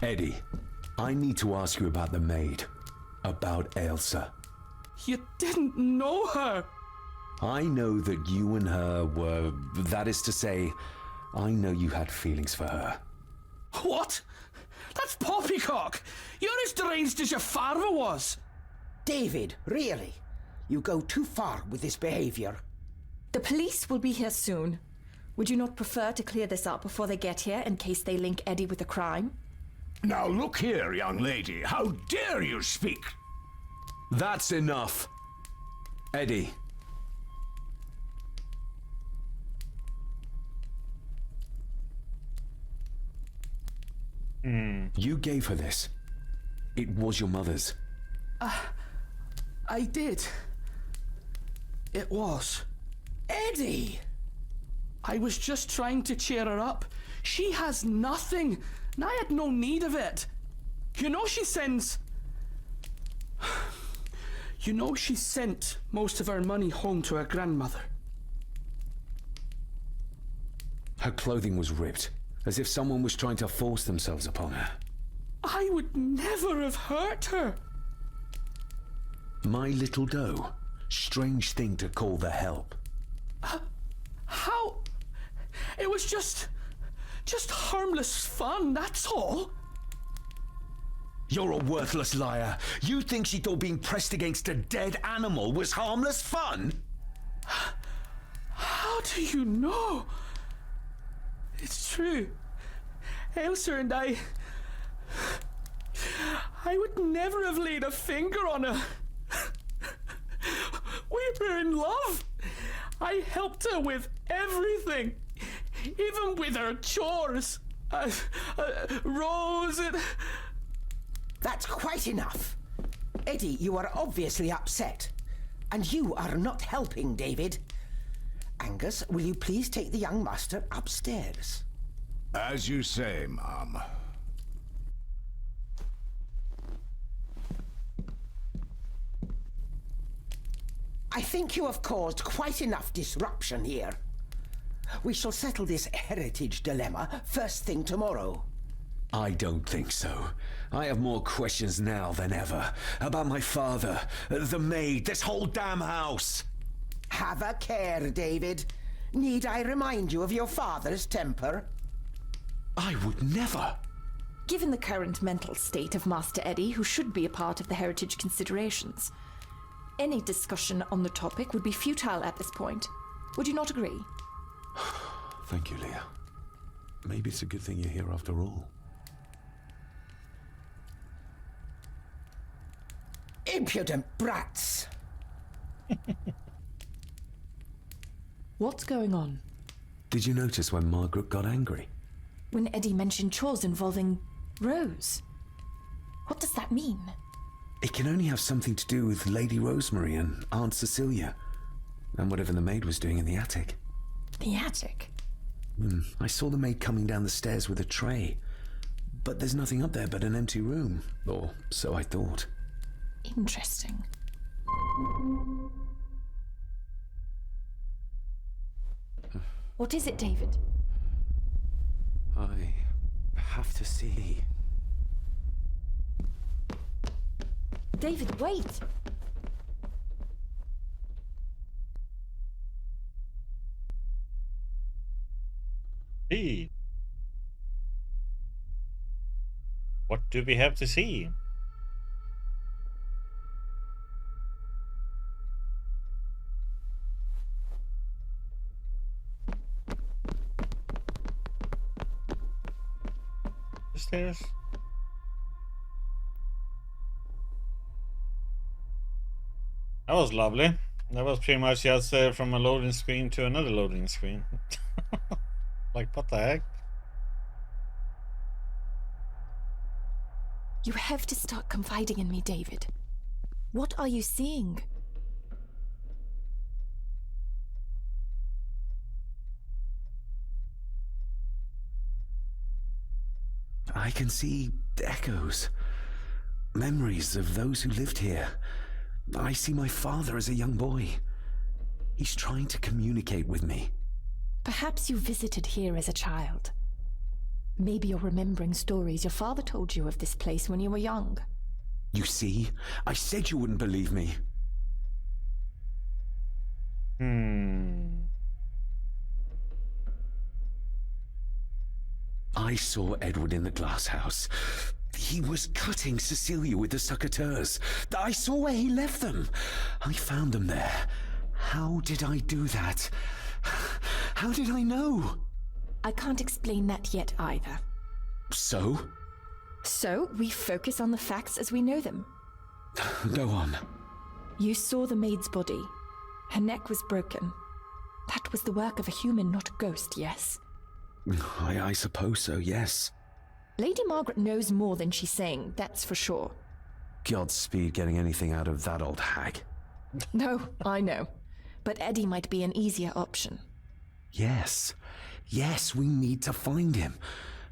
Eddie, I need to ask you about the maid. About Elsa. You didn't know her! I know that you and her were... That is to say, I know you had feelings for her. What? That's poppycock! You're as deranged as your father was! David, really? You go too far with this behavior. The police will be here soon. Would you not prefer to clear this up before they get here in case they link Eddie with the crime? Now look here, young lady. How dare you speak? That's enough. Eddie. You gave her this. It was your mother's. I did. It was. Eddie! I was just trying to cheer her up. She has nothing, and I had no need of it. You know she sends You know she sent most of her money home to her grandmother. Her clothing was ripped, as if someone was trying to force themselves upon her. I would never have hurt her. My little doe. Strange thing to call the help. How? It was just harmless fun, that's all. You're a worthless liar. You think she thought being pressed against a dead animal was harmless fun? How do you know? It's true. Elsa and I would never have laid a finger on her. We were in love. I helped her with everything, even with her chores. Rose and... That's quite enough. Eddie, you are obviously upset. And you are not helping, David. Angus, will you please take the young master upstairs? As you say, Mom. I think you have caused quite enough disruption here. We shall settle this heritage dilemma first thing tomorrow. I don't think so. I have more questions now than ever. About my father, the maid, this whole damn house. Have a care, David. Need I remind you of your father's temper? I would never. Given the current mental state of Master Eddie, who should be a part of the heritage considerations, any discussion on the topic would be futile at this point. Would you not agree? Thank you, Leah. Maybe it's a good thing you're here after all. Impudent brats! What's going on? Did you notice when Margaret got angry? When Eddie mentioned chores involving Rose. What does that mean? It can only have something to do with Lady Rosemary and Aunt Cecilia, and whatever the maid was doing in the attic. The attic? I saw the maid coming down the stairs with a tray, but there's nothing up there but an empty room, or so I thought. Interesting. What is it, David? I have to see. David, wait! See. What do we have to see? The stairs. That was lovely. That was pretty much just from a loading screen to another loading screen. Like, what the heck? You have to start confiding in me, David. What are you seeing? I can see echoes, memories of those who lived here. I see my father as a young boy. He's trying to communicate with me. Perhaps you visited here as a child. Maybe you're remembering stories your father told you of this place when you were young. You see? I said you wouldn't believe me. I saw Edward in the glass house. He was cutting Cecilia with the succateurs. I saw where he left them. I found them there. How did I do that? How did I know? I can't explain that yet either. So? So, we focus on the facts as we know them. Go on. You saw the maid's body. Her neck was broken. That was the work of a human, not a ghost, yes? I suppose so, yes. Lady Margaret knows more than she's saying, that's for sure. Godspeed getting anything out of that old hag. No, I know. But Eddie might be an easier option. Yes. Yes, we need to find him.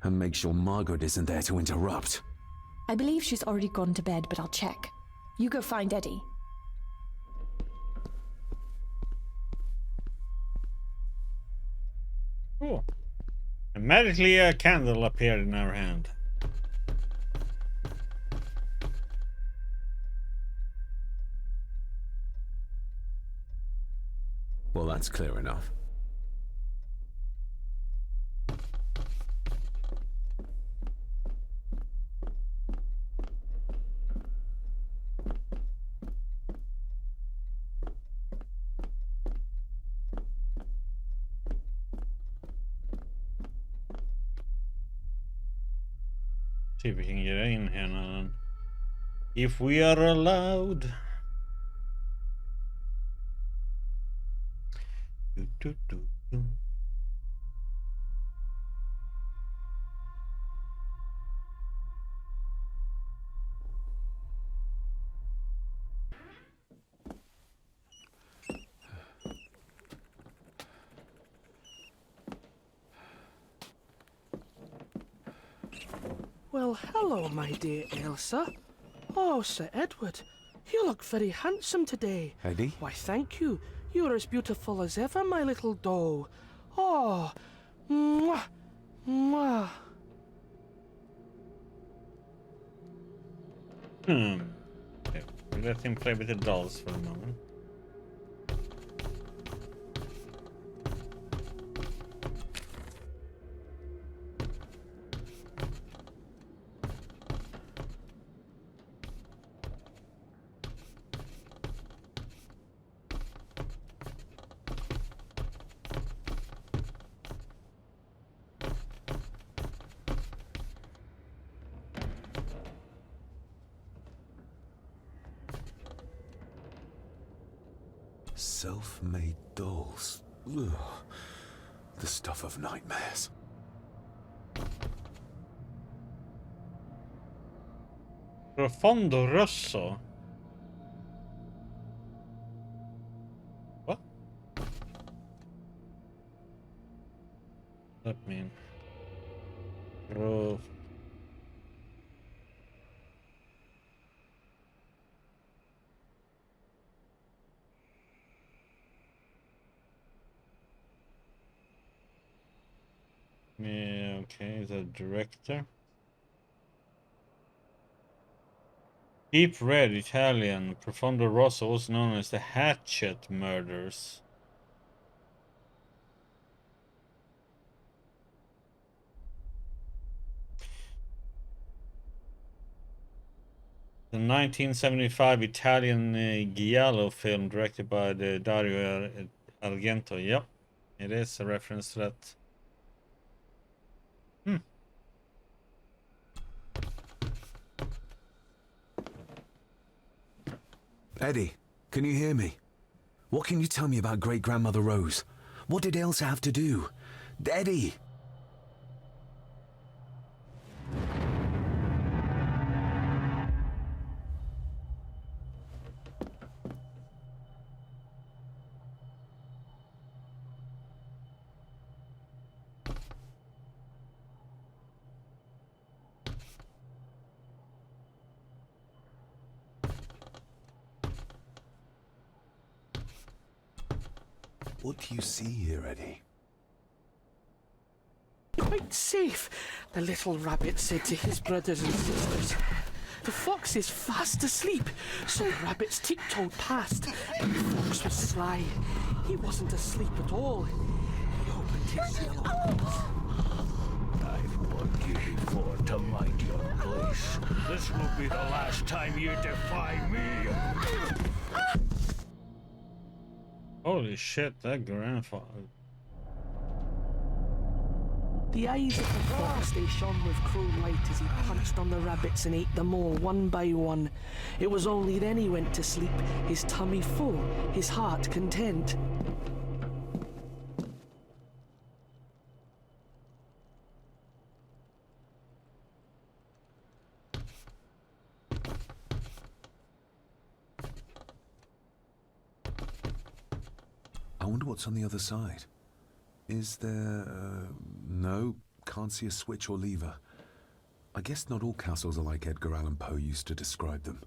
And make sure Margaret isn't there to interrupt. I believe she's already gone to bed, but I'll check. You go find Eddie. Oh. And magically a candle appeared in our hand. Well, that's clear enough. See if we can get in here now then. If we are allowed. Do, do, do, do. Well, hello, my dear Elsa. Oh, Sir Edward, you look very handsome today. Eddie? Why, thank you. You're as beautiful as ever, my little doll. Oh, mwah, mwah. Okay, we let him play with the dolls for a moment. Self-made dolls. Ugh. The stuff of nightmares. Profondo rosso. What? That mean? Pro. Yeah, okay, the director. Deep Red, Italian, Profondo Rosso, also known as the Hatchet Murders. The 1975 Italian giallo film directed by Dario Argento. Yep, it is a reference to that. Eddie, can you hear me? What can you tell me about Great-Grandmother Rose? What did Elsa have to do? Eddie! What do you see here, Eddie? Quite safe, the little rabbit said to his brothers and sisters. The fox is fast asleep, so the rabbits tiptoed past. But the fox was sly. He wasn't asleep at all. He opened his yellow eyes. I've warned you before to mind your place. This will be the last time you defy me. Holy shit, that grandfather. The eyes of the fox, they shone with cruel light as he punched on the rabbits and ate them all one by one. It was only then he went to sleep, his tummy full, his heart content. I wonder what's on the other side. Is there... no, can't see a switch or lever. I guess not all castles are like Edgar Allan Poe used to describe them.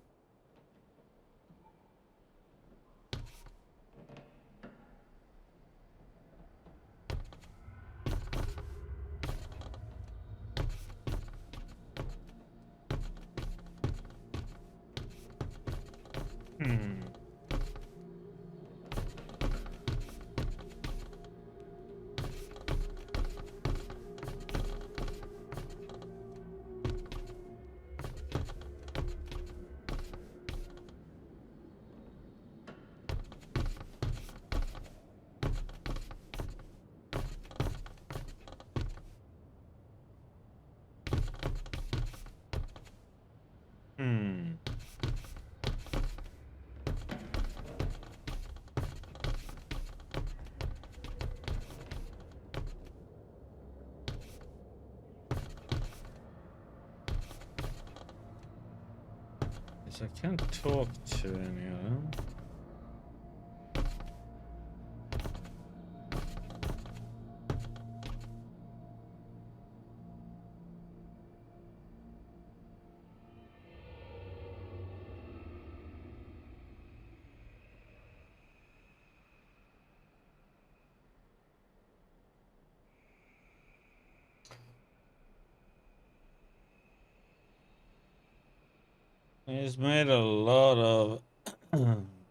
So I can't talk to any of them. He's made a lot of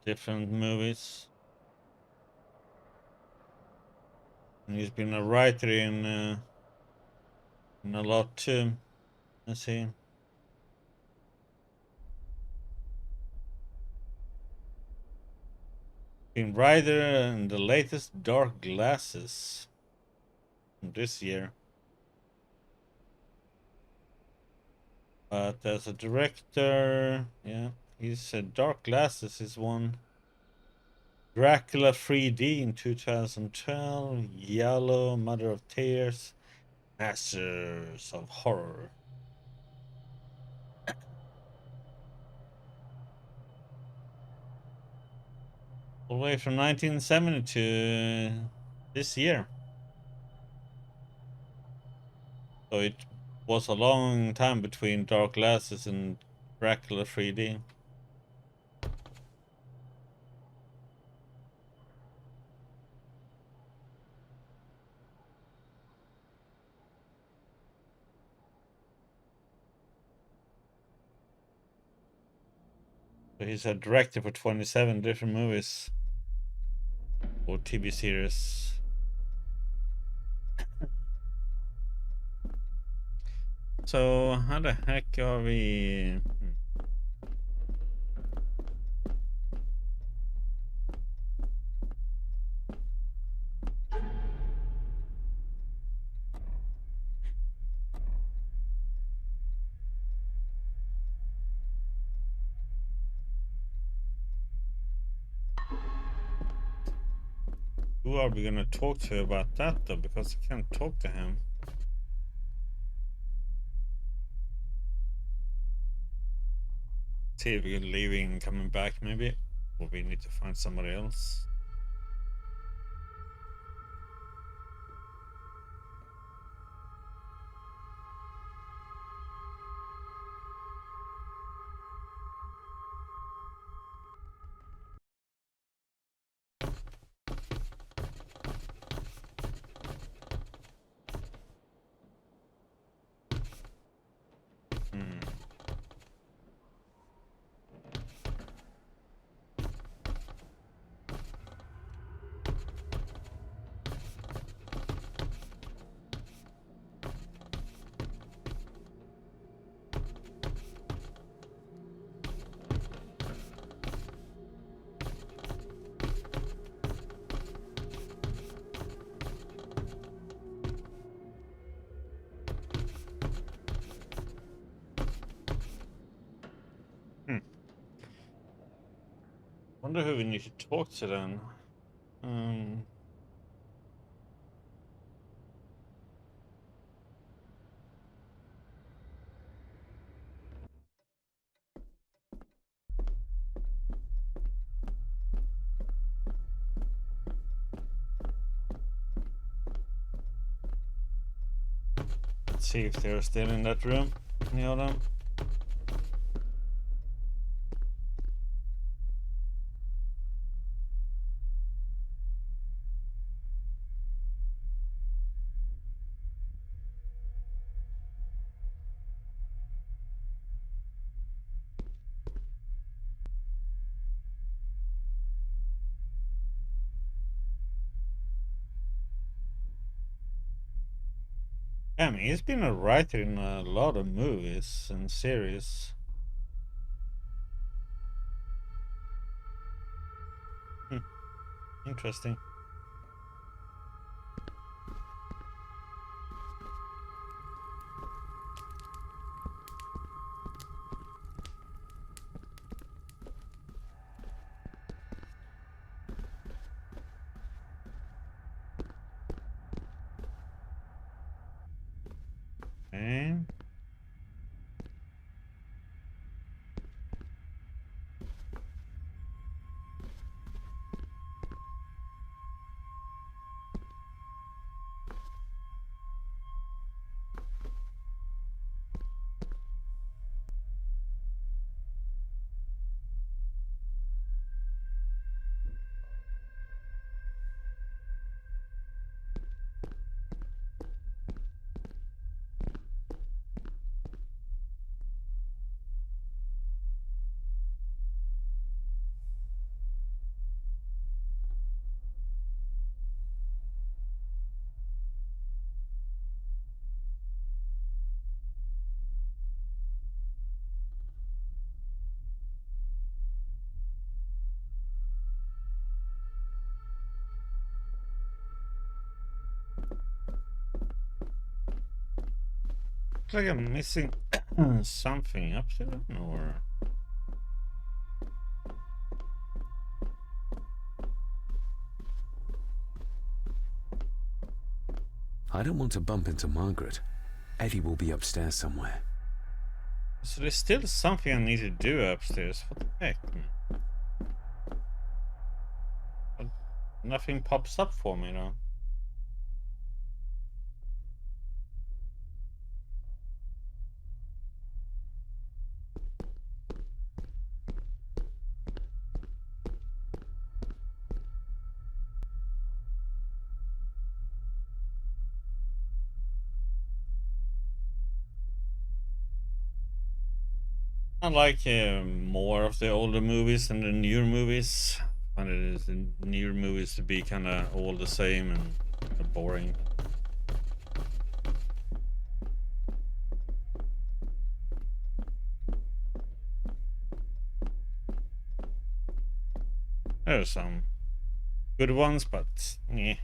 different movies. And he's been a writer in a lot too. Let's see. Been writer in the latest Dark Glasses this year. But as a director, yeah, he's said Dark Glasses is one. Dracula 3D in 2012, Yellow, Mother of Tears, Masters of Horror. All the way from 1970 to this year. So it was a long time between Dark Glasses and Dracula 3D. So he's a director for 27 different movies or TV series. So how the heck are we? Who are we gonna talk to about that though? Because I can't talk to him. See if we're leaving and coming back maybe. Or we need to find somebody else. Wonder who we need to talk to then. Let's see if they're still in that room. Any of them? Yeah, I mean, he's been a writer in a lot of movies and series. Interesting. Okay. Looks like I'm missing something up there, or... I don't want to bump into Margaret. Eddie will be upstairs somewhere. So there's still something I need to do upstairs. What the heck? But nothing pops up for me now. I like more of the older movies than the newer movies. I find it is the newer movies to be kind of all the same and kinda boring. There are some good ones, but yeah.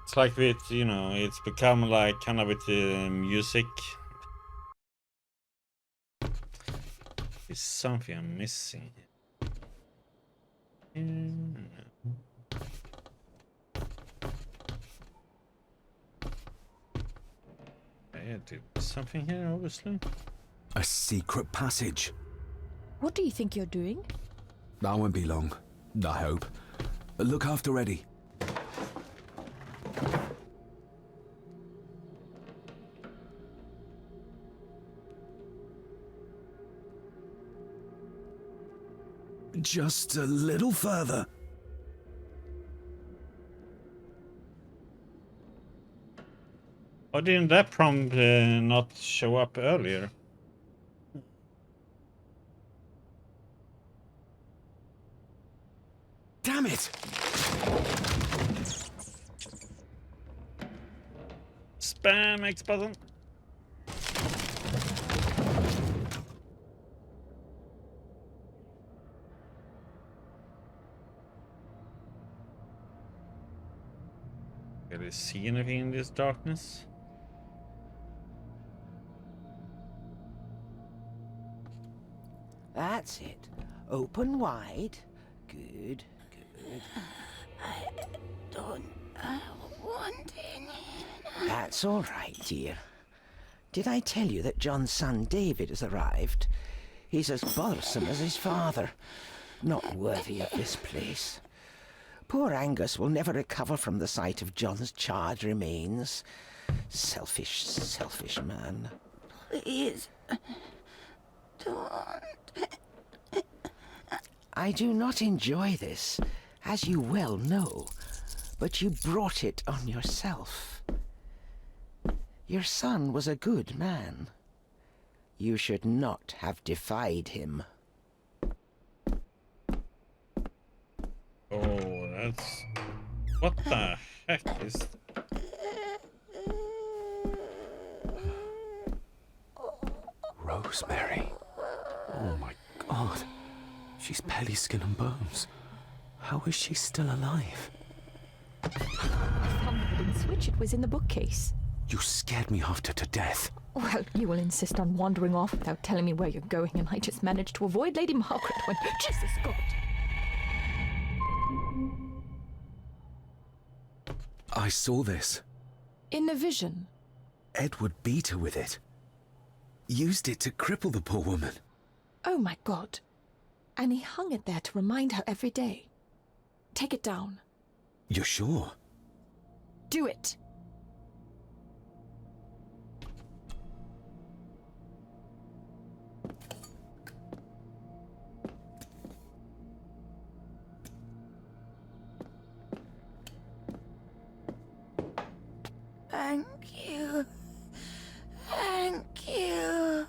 It's like with, you know, it's become like kind of with the music. There's something I'm missing. I do something here, obviously. A secret passage. What do you think you're doing? That won't be long, I hope. Look after Eddie. Just a little further. Why didn't that prompt not show up earlier? Damn it! Spam X button. Can I see anything in this darkness? That's it. Open wide. Good, good. I don't want any. That's all right, dear. Did I tell you that John's son David has arrived? He's as bothersome as his father. Not worthy of this place. Poor Angus will never recover from the sight of John's charred remains. Selfish, selfish man. Please, don't. I do not enjoy this, as you well know, but you brought it on yourself. Your son was a good man. You should not have defied him. Oh, that's... What the heck is... Rosemary. Oh my God. She's barely skin and bones. How is she still alive? I found the hidden switch. It was in the bookcase. You scared me half to death. Well, you will insist on wandering off without telling me where you're going, and I just managed to avoid Lady Margaret when... Jesus God! I saw this. In a vision. Edward beat her with it. Used it to cripple the poor woman. Oh my God. And he hung it there to remind her every day. Take it down. You're sure? Do it. Thank you. Thank you.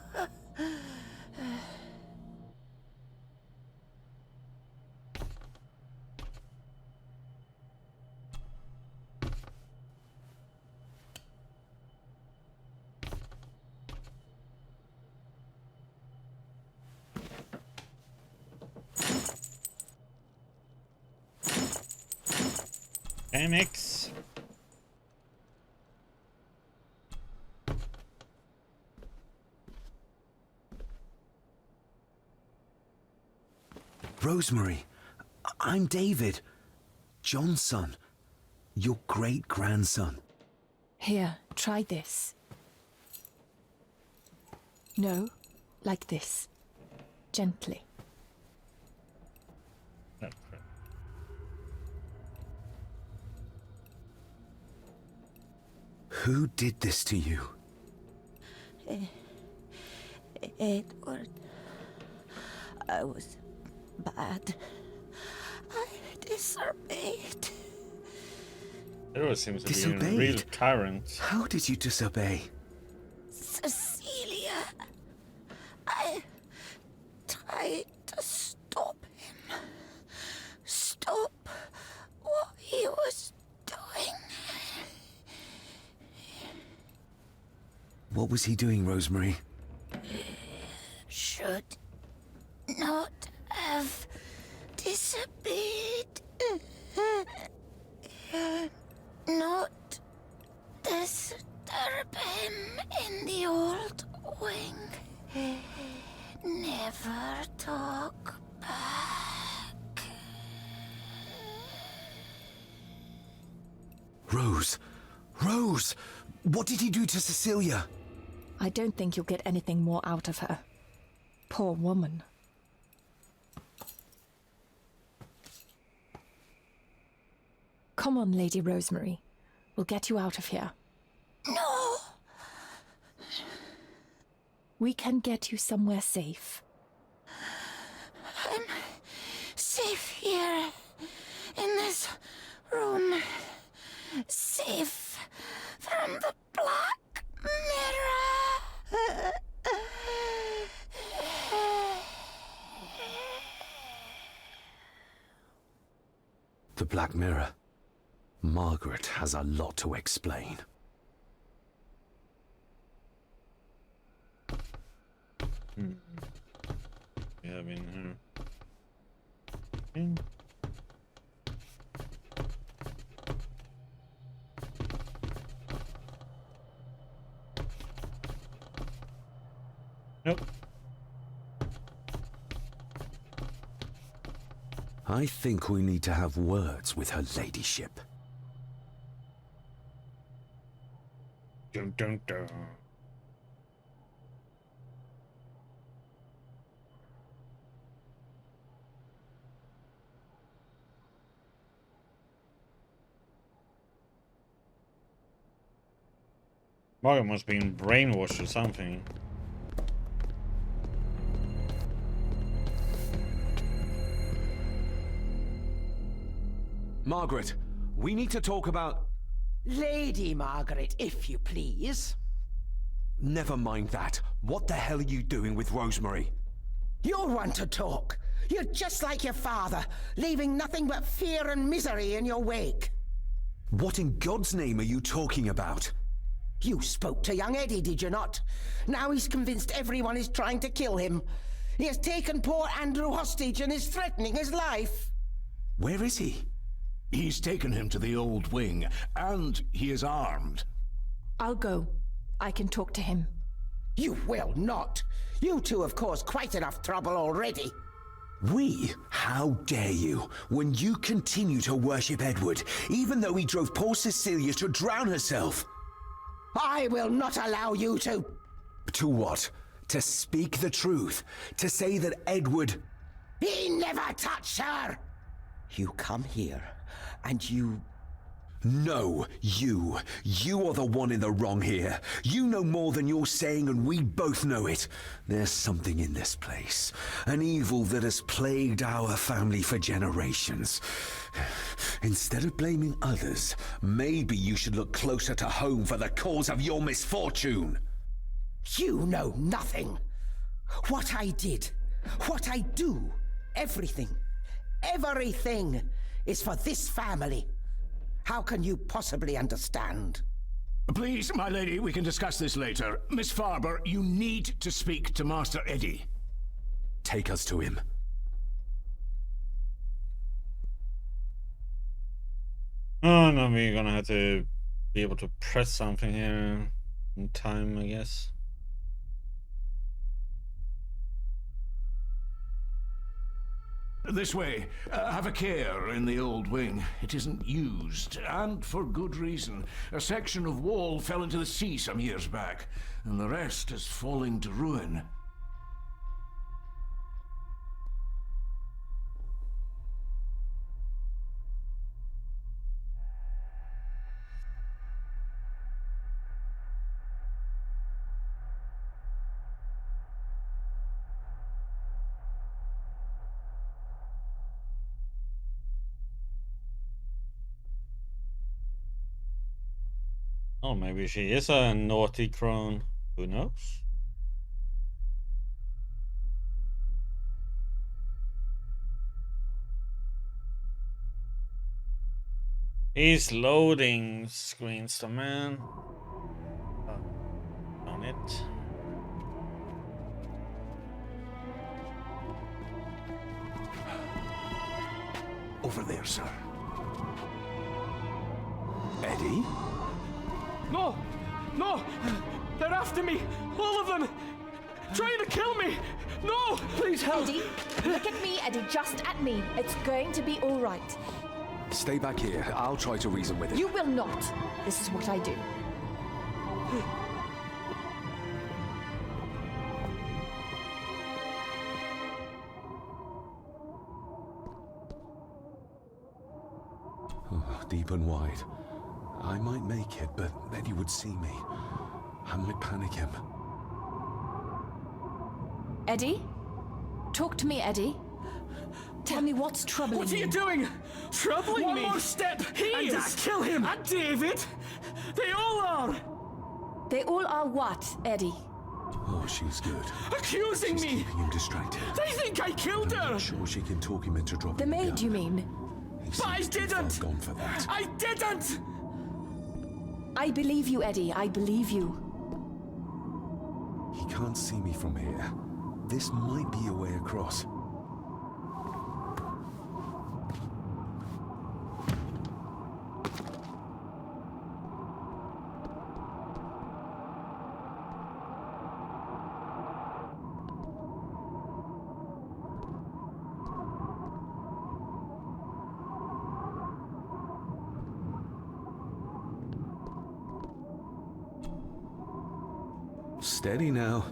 Okay, mix. Rosemary, I'm David, John's son, your great-grandson. Here, try this. No, like this. Gently. Who did this to you? Edward. I was bad. I disobeyed. Edward seems to be a real tyrant. How did you disobey? Cecilia. I tried to stop him. Stop what he was doing. What was he doing, Rosemary? Should not have disobeyed. Not disturb him in the old wing. Never talk back. Rose! Rose! What did he do to Cecilia? I don't think you'll get anything more out of her. Poor woman. Come on, Lady Rosemary. We'll get you out of here. No! We can get you somewhere safe. I'm safe here, in this room. Safe from the Black Mirror. The Black Mirror. Margaret has a lot to explain. Yeah, I mean, her. Nope. I think we need to have words with her ladyship. Dun, dun, dun. Margaret must be brainwashed or something. Margaret, we need to talk about... Lady Margaret, if you please. Never mind that. What the hell are you doing with Rosemary? You're one to talk. You're just like your father, leaving nothing but fear and misery in your wake. What in God's name are you talking about? You spoke to young Eddie, did you not? Now he's convinced everyone is trying to kill him. He has taken poor Andrew hostage and is threatening his life. Where is he? He's taken him to the old wing, and he is armed. I'll go. I can talk to him. You will not. You two have caused quite enough trouble already. We? How dare you, when you continue to worship Edward, even though he drove poor Cecilia to drown herself? I will not allow you to... To what? To speak the truth? To say that Edward... He never touched her! You come here, and you... No, you. You are the one in the wrong here. You know more than you're saying, and we both know it. There's something in this place. An evil that has plagued our family for generations. Instead of blaming others, maybe you should look closer to home for the cause of your misfortune. You know nothing. What I did, what I do, everything is for this family. How can you possibly understand? Please, my lady, we can discuss this later. Miss Farber, you need to speak to Master Eddie. Take us to him. Oh no, we're gonna have to be able to press something here in time, I guess. This way. Have a care in the old wing. It isn't used, and for good reason. A section of wall fell into the sea some years back, and the rest is falling to ruin. Oh, maybe she is a naughty crone. Who knows? He's loading screens, the man. On it. Over there, sir. Eddie? No! No! They're after me! All of them! Trying to kill me! No! Please help! Eddie, look at me, Eddie, just at me. It's going to be all right. Stay back here. I'll try to reason with it. You will not. This is what I do. Oh, deep and wide. I might make it, but Eddie would see me. I might panic him. Eddie? Talk to me, Eddie. Tell me what's troubling you. What are you doing? Troubling me? One more step, and I kill him! And David! They all are! They all are what, Eddie? Oh, she's good. Accusing She's me! keeping him distracted. They think I killed her! I'm sure she can talk him into dropping The maid, gun. you mean? He But I seems too far didn't! gone for that. I didn't! I believe you, Eddie. I believe you. He can't see me from here. This might be a way across. Steady now.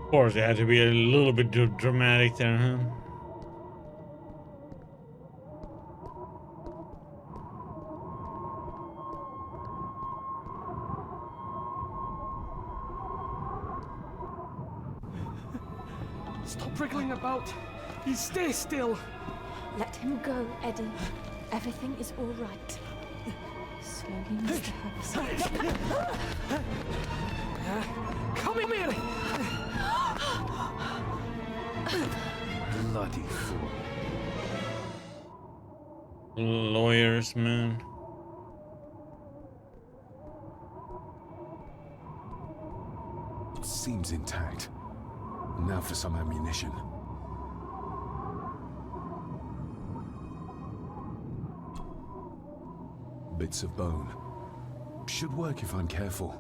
Of course, it had to be a little bit dramatic there, huh? Stop wriggling about. You stay still. Let him go, Eddie. Everything is all right. Slowly, Mr. Harrison. Come here! Bloody fool. Lawyers, man. Seems intact. Now for some ammunition. Bits of bone. Should work if I'm careful.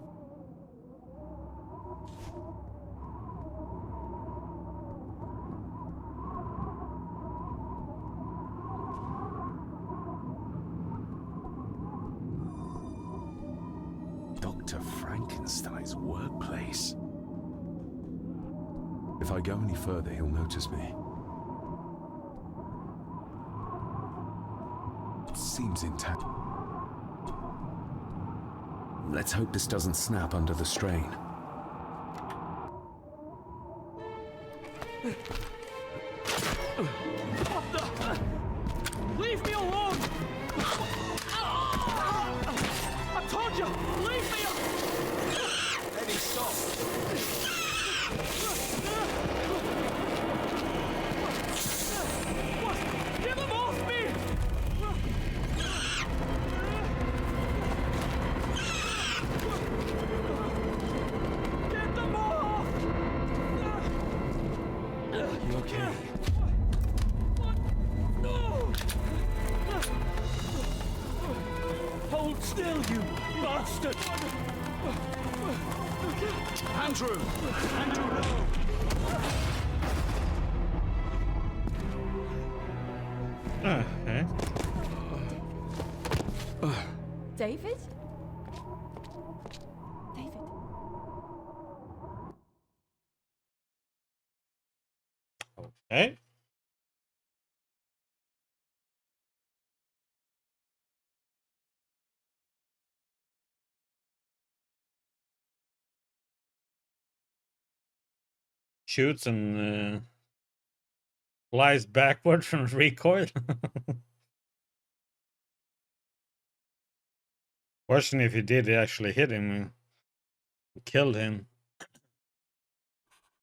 Dr. Frankenstein's workplace. If I go any further, he'll notice me. Seems intact. Let's hope this doesn't snap under the strain. What the? Leave me alone! I told you, leave me alone! Eddie, stop! Get them off me! Get them off! You okay? No! Hold still, you bastard! Andrew! Andrew, no! Okay. David? David? Okay. Shoots and flies backward from recoil. Question if he did actually hit him and killed him.